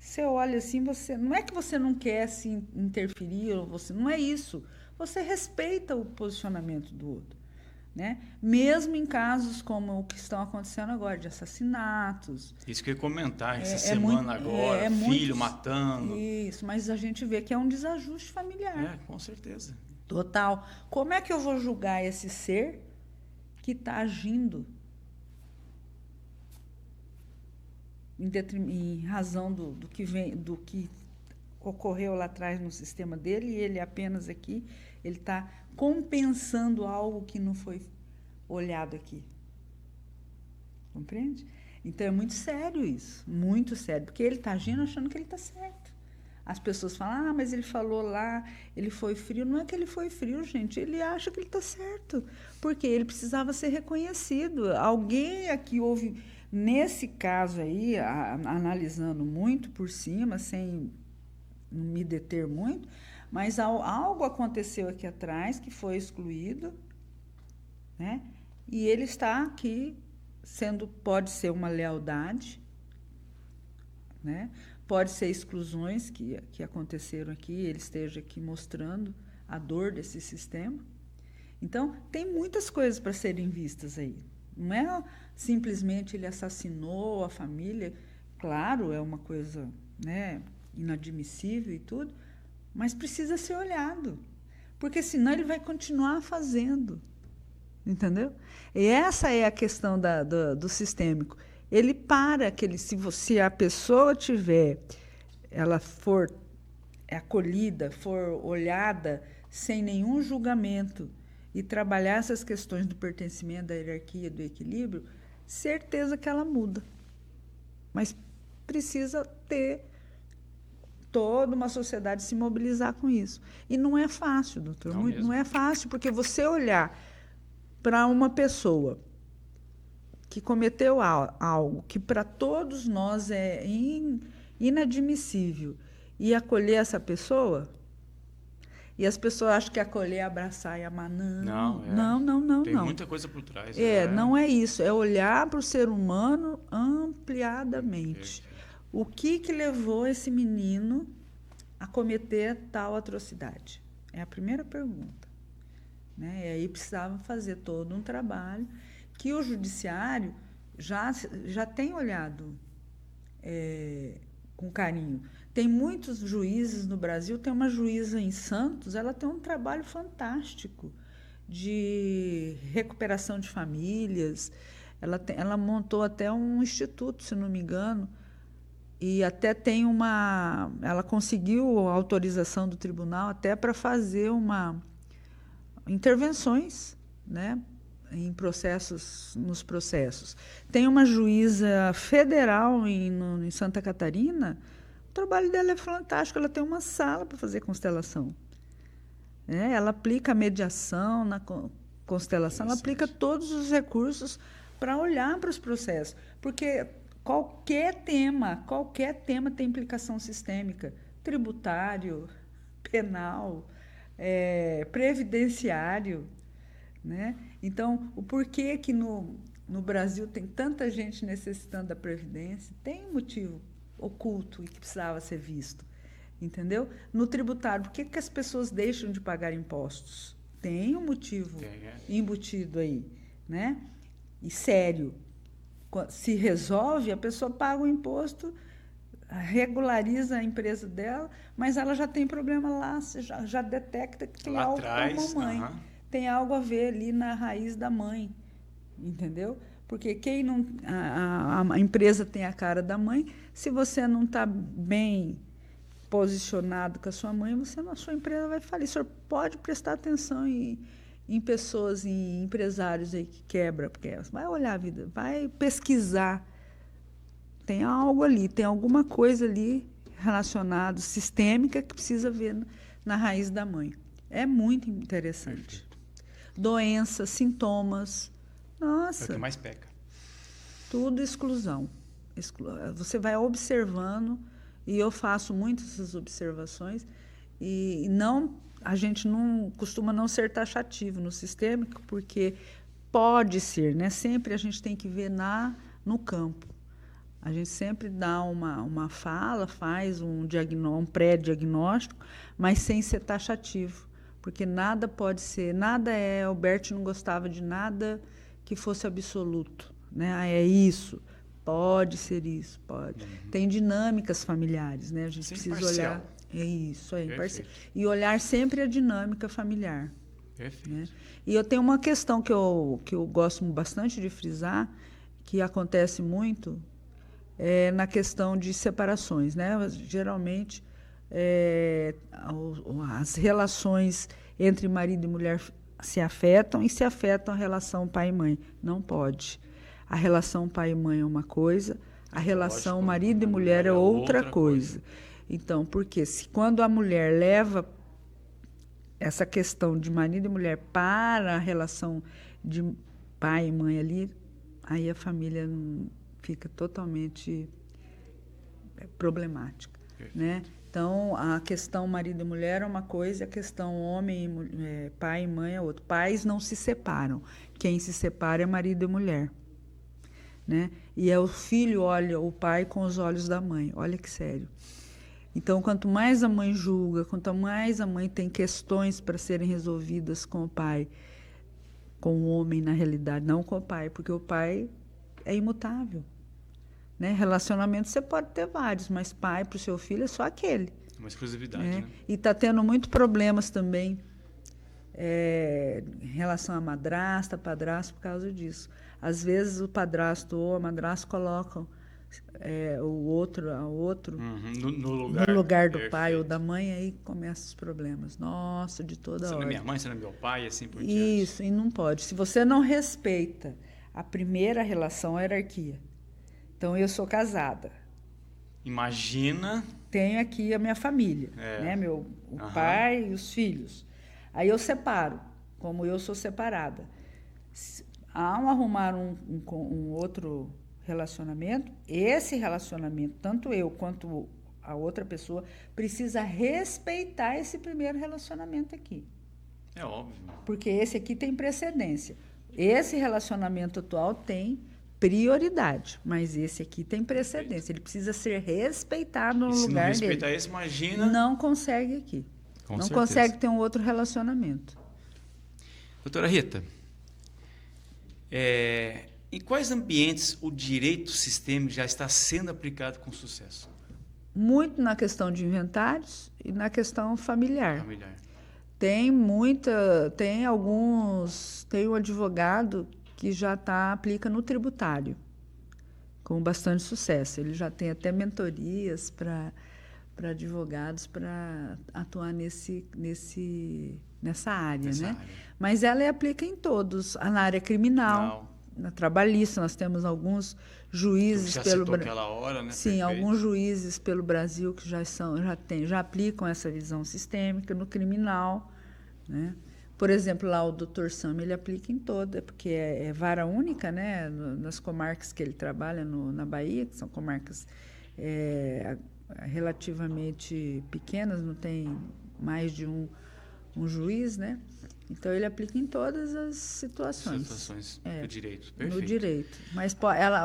Você olha assim, não é que você não quer se interferir, não é isso. Você respeita o posicionamento do outro. Né? Mesmo em casos como o que estão acontecendo agora, de assassinatos. Isso que eu ia comentar, essa semana agora, filho matando. Isso, mas a gente vê que é um desajuste familiar. Com certeza. Total. Como é que eu vou julgar esse ser que está agindo em razão do que ocorreu lá atrás no sistema dele, e ele apenas aqui, ele está compensando algo que não foi olhado aqui. Compreende? Então, é muito sério isso, muito sério, porque ele está agindo achando que ele está certo. As pessoas falam, mas ele falou lá, ele foi frio. Não é que ele foi frio, gente, ele acha que ele está certo, porque ele precisava ser reconhecido. Alguém aqui houve, nesse caso aí, analisando muito por cima, sem me deter muito, mas algo aconteceu aqui atrás que foi excluído, né? E ele está aqui pode ser uma lealdade, né? Pode ser exclusões que aconteceram aqui, ele esteja aqui mostrando a dor desse sistema. Então, tem muitas coisas para serem vistas aí. Não é simplesmente ele assassinou a família, claro, é uma coisa, né, inadmissível e tudo, mas precisa ser olhado, porque senão ele vai continuar fazendo, entendeu? E essa é a questão do sistêmico. Ele se a pessoa ela for acolhida, for olhada sem nenhum julgamento e trabalhar essas questões do pertencimento, da hierarquia, do equilíbrio, certeza que ela muda. Mas precisa ter toda uma sociedade se mobilizar com isso. E não é fácil, doutor. Não é fácil, porque você olhar para uma pessoa que cometeu algo que para todos nós é inadmissível e acolher essa pessoa, e as pessoas acham que acolher é abraçar e amar. Não. Tem muita coisa por trás. Não é isso. É olhar para o ser humano ampliadamente. O que levou esse menino a cometer tal atrocidade? É a primeira pergunta. Né? E aí precisava fazer todo um trabalho que o judiciário já tem olhado com carinho. Tem muitos juízes no Brasil, tem uma juíza em Santos, ela tem um trabalho fantástico de recuperação de famílias. Ela montou até um instituto, se não me engano, e até tem ela conseguiu a autorização do tribunal até para fazer intervenções, né, nos processos. Tem uma juíza federal em Santa Catarina, o trabalho dela é fantástico, ela tem uma sala para fazer constelação. Ela aplica a mediação na constelação, ela aplica todos os recursos para olhar para os processos, porque qualquer tema tem implicação sistêmica, tributário, penal, previdenciário, né? Então, o porquê que no Brasil tem tanta gente necessitando da previdência, tem um motivo oculto e que precisava ser visto, entendeu? No tributário, por que as pessoas deixam de pagar impostos? Tem um motivo embutido aí, né? E sério. Se resolve, a pessoa paga o imposto, regulariza a empresa dela, mas ela já tem problema lá, você já detecta que tem algo com a mamãe. Tem algo a ver ali na raiz da mãe, entendeu? Porque quem não, a empresa tem a cara da mãe, se você não está bem posicionado com a sua mãe, a sua empresa vai falir. O senhor pode prestar atenção em pessoas, em empresários aí que quebram, porque vai olhar a vida, vai pesquisar. Tem algo ali, tem alguma coisa ali relacionada, sistêmica, que precisa ver na raiz da mãe. É muito interessante. Doenças, sintomas. Nossa. É o que mais peca. Tudo exclusão. Você vai observando, e eu faço muitas essas observações, e a gente não costuma não ser taxativo no sistêmico, porque pode ser, né? Sempre a gente tem que ver no campo. A gente sempre dá uma fala, faz um pré-diagnóstico, mas sem ser taxativo, porque nada pode ser, o Bert não gostava de nada que fosse absoluto, né? É isso, pode ser isso, pode. Tem dinâmicas familiares, né? A gente precisa olhar. É isso aí, parceiro. E olhar sempre a dinâmica familiar. Perfeito. Né? E eu tenho uma questão que eu gosto bastante de frisar, que acontece muito, na questão de separações. Né? Geralmente, as relações entre marido e mulher se afetam a relação pai e mãe. Não pode. A relação pai e mãe é uma coisa, a relação marido e mulher é outra coisa. Então, porque quando a mulher leva essa questão de marido e mulher para a relação de pai e mãe ali, aí a família fica totalmente problemática, né? Então, a questão marido e mulher é uma coisa, a questão homem, pai e mãe é outra. Pais não se separam. Quem se separa é marido e mulher, né? E o filho olha o pai com os olhos da mãe. Olha que sério. Então, quanto mais a mãe julga, quanto mais a mãe tem questões para serem resolvidas com o pai, com o homem, na realidade, não com o pai, porque o pai é imutável. Né? Relacionamento você pode ter vários, mas pai para o seu filho é só aquele. Uma exclusividade, né? E está tendo muitos problemas também em relação à madrasta, padrasto, por causa disso. Às vezes o padrasto ou a madrasta colocam o outro No no lugar do perfeito. pai ou da mãe, aí começam os problemas. Nossa, de toda Você não é hora. minha mãe, você não é meu pai, e assim por diante. Isso, e não pode. Se você não respeita a primeira relação, a hierarquia. Então, eu sou casada. Imagina. Tenho aqui a minha família, né? O pai e os filhos. Aí eu separo, como eu sou separada. Ao arrumar um outro relacionamento, esse relacionamento, tanto eu quanto a outra pessoa, precisa respeitar esse primeiro relacionamento aqui. É óbvio. Porque esse aqui tem precedência. Esse relacionamento atual tem prioridade, mas esse aqui tem precedência. Perfeito. Ele precisa ser respeitado no E se não lugar respeitar dele. esse, imagina. Não consegue aqui. Com não certeza. consegue ter um outro relacionamento. Doutora Rita, em quais ambientes o direito sistêmico já está sendo aplicado com sucesso? Muito na questão de inventários e na questão familiar. Familiar. Tem um advogado que já aplica no tributário, com bastante sucesso. Ele já tem até mentorias para advogados para atuar nessa área, né? Mas ela aplica em todos, na área criminal, na trabalhista. Nós temos alguns juízes aquela hora, né? Sim, Perfeito. alguns juízes pelo Brasil que já aplicam essa visão sistêmica no criminal, né? Por exemplo, lá o Dr. Sam, ele aplica em toda, porque é vara única, né? Nas comarcas que ele trabalha na Bahia, que são comarcas relativamente pequenas, não tem mais de um juiz, né? Então, ele aplica em todas as situações. Do direito. Perfeito. No direito. Mas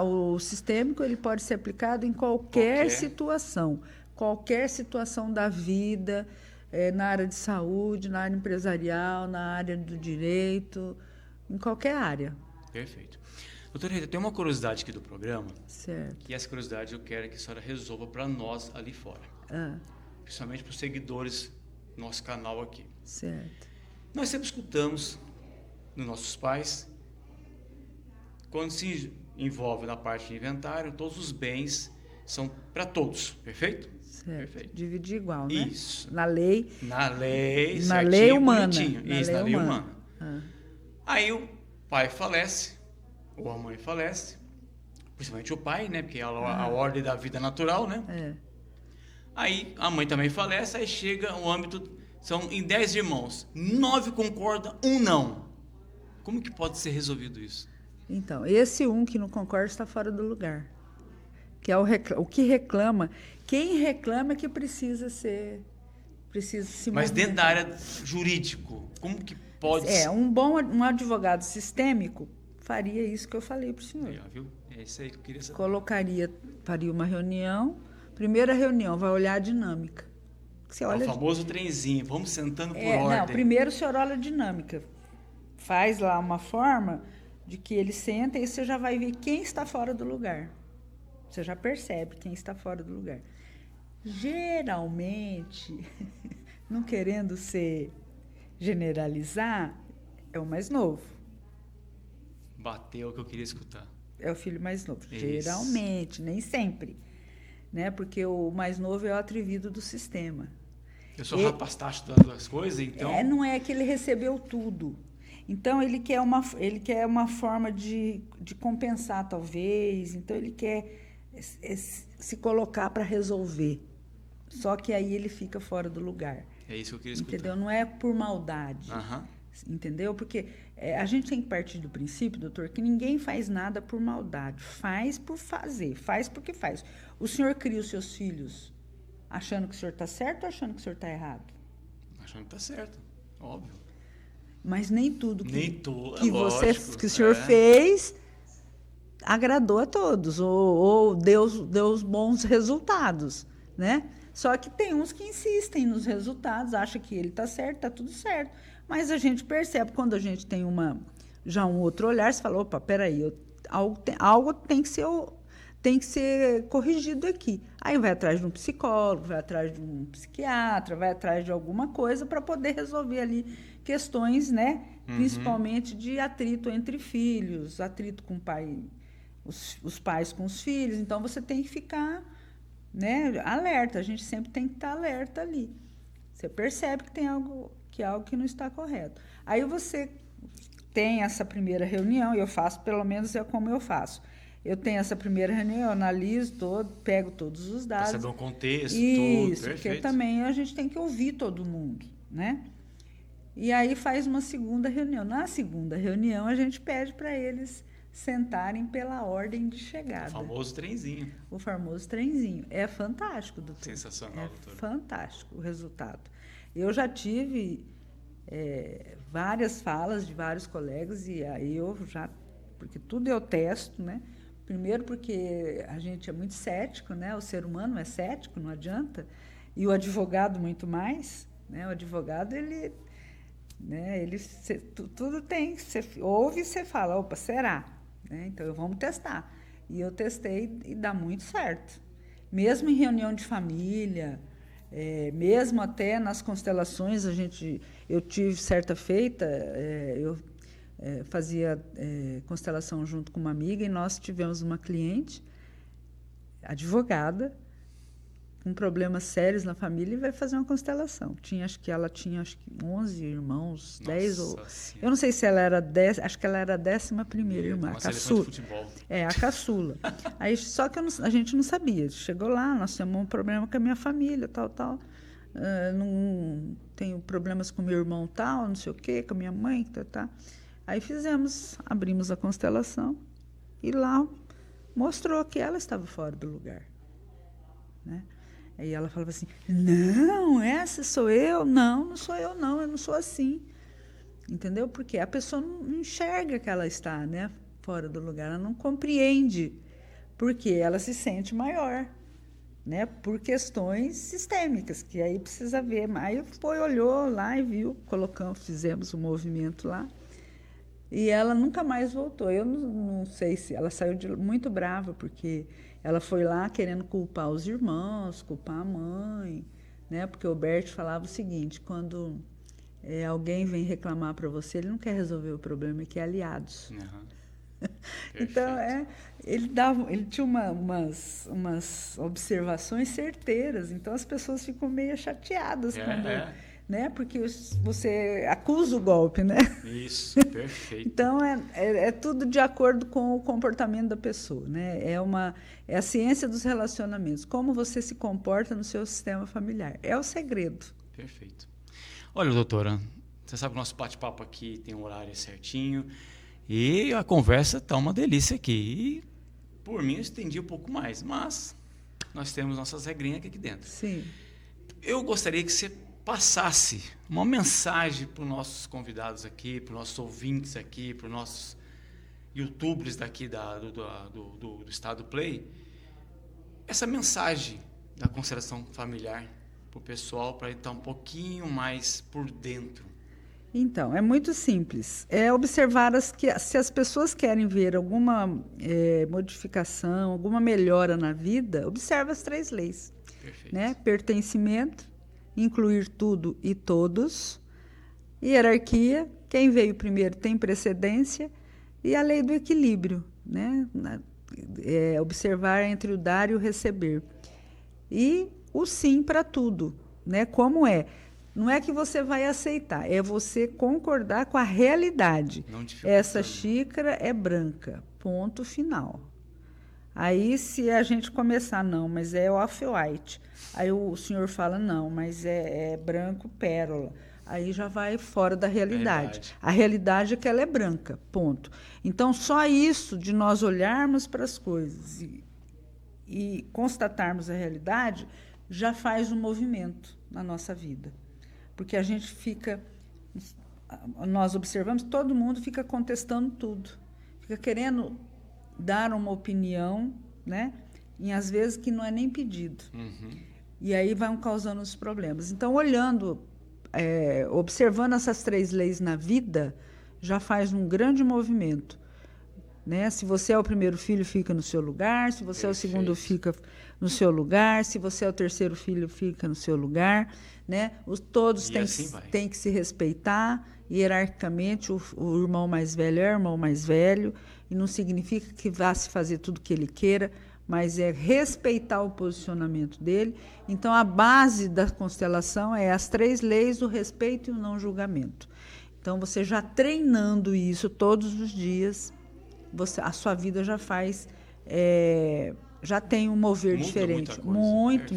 o sistêmico ele pode ser aplicado em qualquer situação. Qualquer situação da vida, na área de saúde, na área empresarial, na área do direito, em qualquer área. Perfeito. Doutora Rita, tem uma curiosidade aqui do programa. Certo. E essa curiosidade eu quero que a senhora resolva para nós ali fora. Principalmente para os seguidores do nosso canal aqui. Certo. Nós sempre escutamos dos nossos pais, quando se envolve na parte de inventário, todos os bens são para todos, perfeito? Certo. Perfeito. Dividir igual, né? Isso. Na lei. Na lei, Na lei humana. Na lei humana. Aí o pai falece, ou a mãe falece, principalmente o pai, né? Porque é a ordem da vida natural, né? Aí a mãe também falece, aí chega o âmbito... São em 10 irmãos, 9 concordam, 1 não. Como que pode ser resolvido isso? Então, esse que não concorda está fora do lugar. Que é o que reclama. Quem reclama é que precisa se Mas dentro da área jurídico, como que pode ser? Um advogado sistêmico faria isso que eu falei para o senhor. Viu? É isso aí que eu queria saber. Faria uma reunião. Primeira reunião, vai olhar a dinâmica. O famoso trenzinho, vamos sentando por ordem. Não, primeiro o senhor olha a dinâmica. Faz lá uma forma de que ele senta e você já vai ver quem está fora do lugar. Você já percebe quem está fora do lugar. Geralmente, não querendo generalizar, é o mais novo. Bateu o que eu queria escutar. É o filho mais novo. Isso. Geralmente, nem sempre. Né? Porque o mais novo é o atrevido do sistema. Eu sou rapastacho das coisas, então... Não é que ele recebeu tudo. Então, ele quer uma forma de compensar, talvez. Então, ele quer se colocar para resolver. Só que aí ele fica fora do lugar. É isso que eu queria escutar. Entendeu? Não é por maldade. Entendeu? Porque a gente tem que partir do princípio, doutor, que ninguém faz nada por maldade. Faz por fazer. Faz porque faz. O senhor cria os seus filhos achando que o senhor está certo ou achando que o senhor está errado? Achando que está certo, óbvio. Mas nem tudo que o senhor fez agradou a todos ou deu bons resultados, né? Só que tem uns que insistem nos resultados, acham que ele está certo, está tudo certo. Mas a gente percebe, quando a gente tem já um outro olhar, você fala, opa, peraí, algo tem que ser corrigido aqui. Aí vai atrás de um psicólogo, vai atrás de um psiquiatra, vai atrás de alguma coisa para poder resolver ali questões, né? Principalmente de atrito entre filhos, atrito com pai os pais com os filhos. Então, você tem que ficar, né, alerta. A gente sempre tem que estar alerta ali. Você percebe que tem algo que não está correto. Aí você tem essa primeira reunião, e eu faço, pelo menos é como eu faço. Eu tenho essa primeira reunião, eu analiso pego todos os dados. Para saber o contexto, isso, tudo, porque perfeito. também a gente tem que ouvir todo mundo, né? E aí faz uma segunda reunião. Na segunda reunião, a gente pede para eles sentarem pela ordem de chegada. O famoso trenzinho. O famoso trenzinho. É fantástico, doutor. Sensacional, doutor. Fantástico o resultado. Eu já tive várias falas de vários colegas, e aí porque tudo eu testo, né? Primeiro porque a gente é muito cético, né? O ser humano é cético, não adianta. E o advogado muito mais, né? O advogado, tudo tem, você ouve e você fala, opa, será? Né? Então, vamos testar. E eu testei e dá muito certo. Mesmo em reunião de família, mesmo até nas constelações, eu tive certa feita, eu fazia constelação junto com uma amiga, e nós tivemos uma cliente, advogada, com problemas sérios na família, e vai fazer uma constelação. Ela tinha 11 irmãos, 10 ou... Eu não sei se ela era 10, acho que ela era a 11ª irmã, a caçula. A caçula. Aí, só que a gente não sabia. Chegou lá, nós temos um problema com a minha família, tal. Não tenho problemas com meu irmão, tal, não sei o quê, com a minha mãe, tal. Aí abrimos a constelação, e lá mostrou que ela estava fora do lugar, né? Aí ela falava assim, não, essa sou eu? Não sou eu não sou assim. Entendeu? Porque a pessoa não enxerga que ela está, né, fora do lugar, ela não compreende, porque ela se sente maior, né, por questões sistêmicas, que aí precisa ver. Aí olhou lá e viu, fizemos um movimento lá, e ela nunca mais voltou. Eu não sei se ela saiu muito brava, porque ela foi lá querendo culpar os irmãos, culpar a mãe, né? Porque o Bert falava o seguinte, quando alguém vem reclamar para você, ele não quer resolver o problema, ele quer aliados. Uhum. Então, ele tinha umas observações certeiras, então as pessoas ficam meio chateadas quando... Né? Porque você acusa o golpe, né? Isso, perfeito. Então, é tudo de acordo com o comportamento da pessoa, né? É a ciência dos relacionamentos, como você se comporta no seu sistema familiar. É o segredo. Perfeito. Olha, doutora, você sabe que o nosso bate-papo aqui tem um horário certinho, e a conversa está uma delícia aqui. E, por mim, eu estendi um pouco mais, mas nós temos nossas regrinhas aqui dentro. Sim. Eu gostaria que você passasse uma mensagem para os nossos convidados aqui, para os nossos ouvintes aqui, para os nossos youtubers daqui do Estado Play, essa mensagem da constelação familiar para o pessoal, para ele estar um pouquinho mais por dentro. Então, é muito simples. É observar se as pessoas querem ver alguma modificação, alguma melhora na vida, observa as 3 leis. Perfeito. Né? Pertencimento, incluir tudo e todos, hierarquia, quem veio primeiro tem precedência, e a lei do equilíbrio, né? Observar entre o dar e o receber. E o sim para tudo, né? Como é? Não é que você vai aceitar, é você concordar com a realidade. Essa xícara é branca, ponto final. Aí, se a gente começar, não, mas é off-white. Aí o senhor fala, não, mas é branco pérola. Aí já vai fora da realidade. A realidade é que ela é branca, ponto. Então, só isso de nós olharmos para as coisas e constatarmos a realidade já faz um movimento na nossa vida. Porque a gente nós observamos, todo mundo fica contestando tudo. Fica querendo dar uma opinião, né? E às vezes que não é nem pedido. Uhum. E aí vão causando os problemas. Então, observando essas 3 leis na vida, já faz um grande movimento. Né? Se você é o primeiro filho, fica no seu lugar. Se você é o segundo, fica no seu lugar. Se você é o terceiro filho, fica no seu lugar. Né? Todos têm que se respeitar hierarquicamente. O irmão mais velho é o irmão mais velho. e não significa que vá se fazer tudo o que ele queira, mas é respeitar o posicionamento dele. Então, a base da constelação é as 3 leis, o respeito e o não julgamento. Então, você já treinando isso todos os dias, a sua vida já faz... já tem um mover diferente. Muito.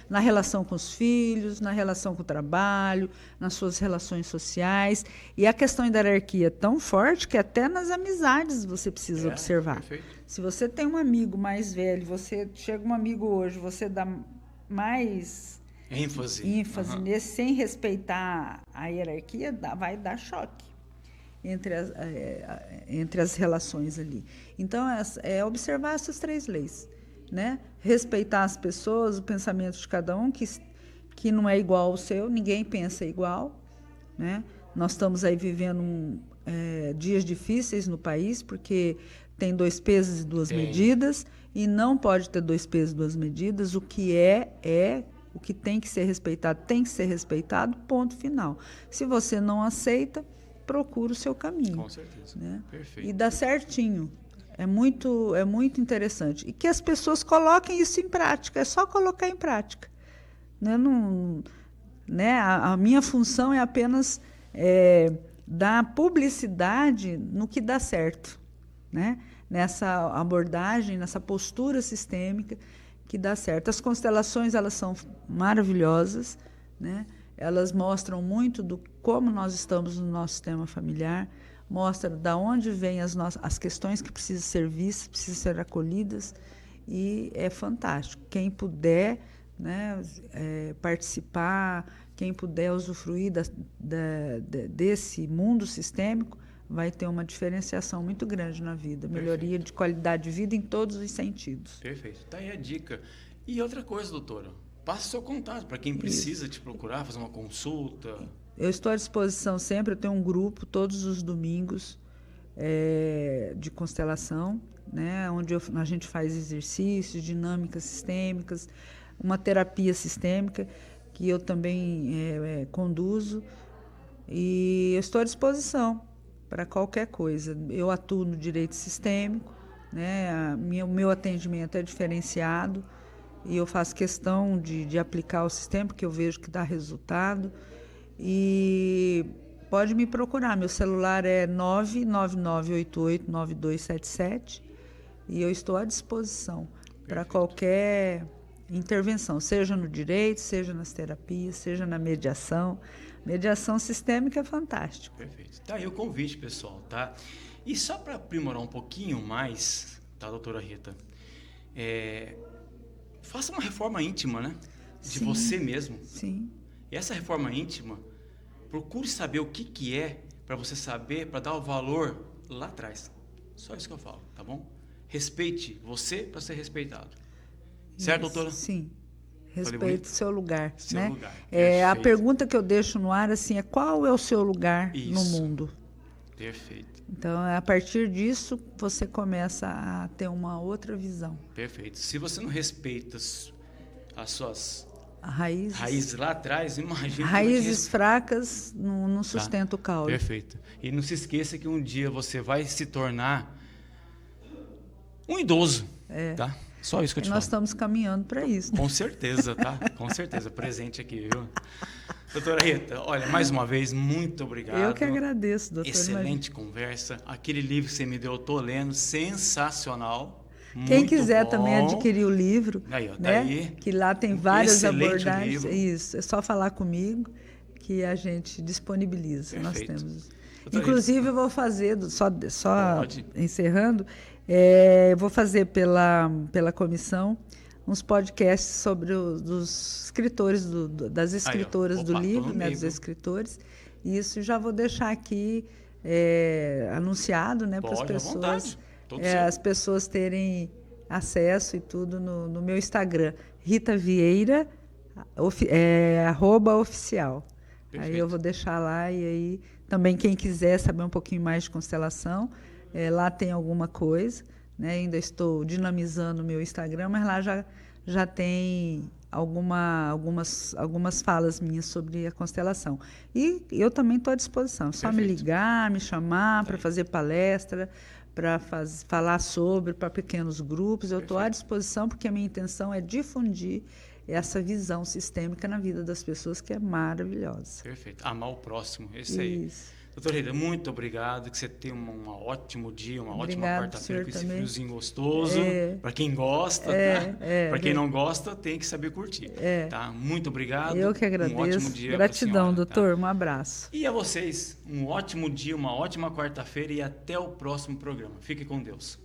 Na relação com os filhos, na relação com o trabalho, nas suas relações sociais. E a questão da hierarquia é tão forte que até nas amizades você precisa observar. Perfeito. Se você tem um amigo mais velho, chega um amigo hoje, você dá mais ênfase nesse, sem respeitar a hierarquia, vai dar choque entre as relações ali. Então, é observar essas 3 leis, né? Respeitar as pessoas, o pensamento de cada um, que não é igual ao seu, ninguém pensa igual, né? Nós estamos aí vivendo dias difíceis no país, porque tem 2 pesos e 2 medidas, e não pode ter 2 pesos e 2 medidas. O que o que tem que ser respeitado, ponto final. Se você não aceita, procura o seu caminho. Com certeza. Né? Perfeito. E dá certinho. É muito interessante. E que as pessoas coloquem isso em prática. É só colocar em prática. A minha função é apenas dar publicidade no que dá certo. Né? Nessa abordagem, nessa postura sistêmica que dá certo. As constelações, elas são maravilhosas, né? Elas mostram muito do como nós estamos no nosso sistema familiar, mostram de onde vêm as questões que precisam ser vistas, precisam ser acolhidas, e é fantástico. Quem puder, né, participar, quem puder usufruir desse mundo sistêmico, vai ter uma diferenciação muito grande na vida, melhoria de qualidade de vida em todos os sentidos. Perfeito. Tá aí a dica. E outra coisa, doutora, passa o seu contato para quem precisa te procurar, fazer uma consulta. Eu estou à disposição sempre, eu tenho um grupo todos os domingos de constelação, né, onde a gente faz exercícios, dinâmicas sistêmicas, uma terapia sistêmica que eu também conduzo, e eu estou à disposição para qualquer coisa. Eu atuo no direito sistêmico, né, o meu atendimento é diferenciado, e eu faço questão de aplicar o sistema, porque eu vejo que dá resultado. E pode me procurar, meu celular é 999889277, e eu estou à disposição para qualquer intervenção, seja no direito, seja nas terapias, seja na mediação. Mediação sistêmica é fantástico. Perfeito. Tá aí o convite, pessoal, tá? E só para aprimorar um pouquinho mais, tá, doutora Rita? Faça uma reforma íntima, né? De você mesmo. Sim. E essa reforma íntima, procure saber o que é, para você saber, para dar o valor lá atrás. Só isso que eu falo, tá bom? Respeite você para ser respeitado. Certo, doutora? Sim. Respeite o seu lugar. Seu né? lugar. A pergunta que eu deixo no ar assim, qual é o seu lugar no mundo? Perfeito. Então, a partir disso, você começa a ter uma outra visão. Perfeito. Se você não respeita as suas raízes lá atrás, imagina. Raízes fracas não sustentam o caule. Perfeito. E não se esqueça que um dia você vai se tornar um idoso. Tá? Só isso que eu te falo. Nós estamos caminhando para isso. Né? Com certeza, tá? Com certeza. Presente aqui, viu? Doutora Rita, olha, mais uma vez, muito obrigado. Eu que agradeço, doutora. Excelente conversa. Aquele livro que você me deu, eu tô lendo, sensacional. Quem quiser também adquirir o livro, aí, ó, tá né? aí. Que lá tem várias abordagens. Livro. Isso, é só falar comigo que a gente disponibiliza. Perfeito. Nós temos. Doutora Inclusive, Rita, eu vou fazer, só encerrando, eu vou fazer pela comissão uns podcasts sobre dos escritores, das escritoras do livro, né, dos escritores. E isso já vou deixar aqui anunciado, né, para as pessoas. As pessoas terem acesso e tudo no meu Instagram, Rita Vieira, @oficial. Perfeito. Aí eu vou deixar lá, e aí também quem quiser saber um pouquinho mais de constelação, lá tem alguma coisa, né? Ainda estou dinamizando o meu Instagram, mas lá já tem algumas falas minhas sobre a constelação. E eu também estou à disposição, só me ligar, me chamar para fazer palestra, para falar sobre, para pequenos grupos. Eu estou à disposição, porque a minha intenção é difundir essa visão sistêmica na vida das pessoas, que é maravilhosa. Perfeito. Amar o próximo, esse aí. Isso. Doutora Rita, muito obrigado, que você tenha um ótimo dia, uma ótima quarta-feira com esse também. friozinho gostoso. Para quem gosta, tá? Para quem não gosta, tem que saber curtir. Tá? Muito obrigado. Eu que agradeço. Um ótimo dia. Gratidão, senhora, doutor. Tá? Um abraço. E a vocês, um ótimo dia, uma ótima quarta-feira e até o próximo programa. Fique com Deus.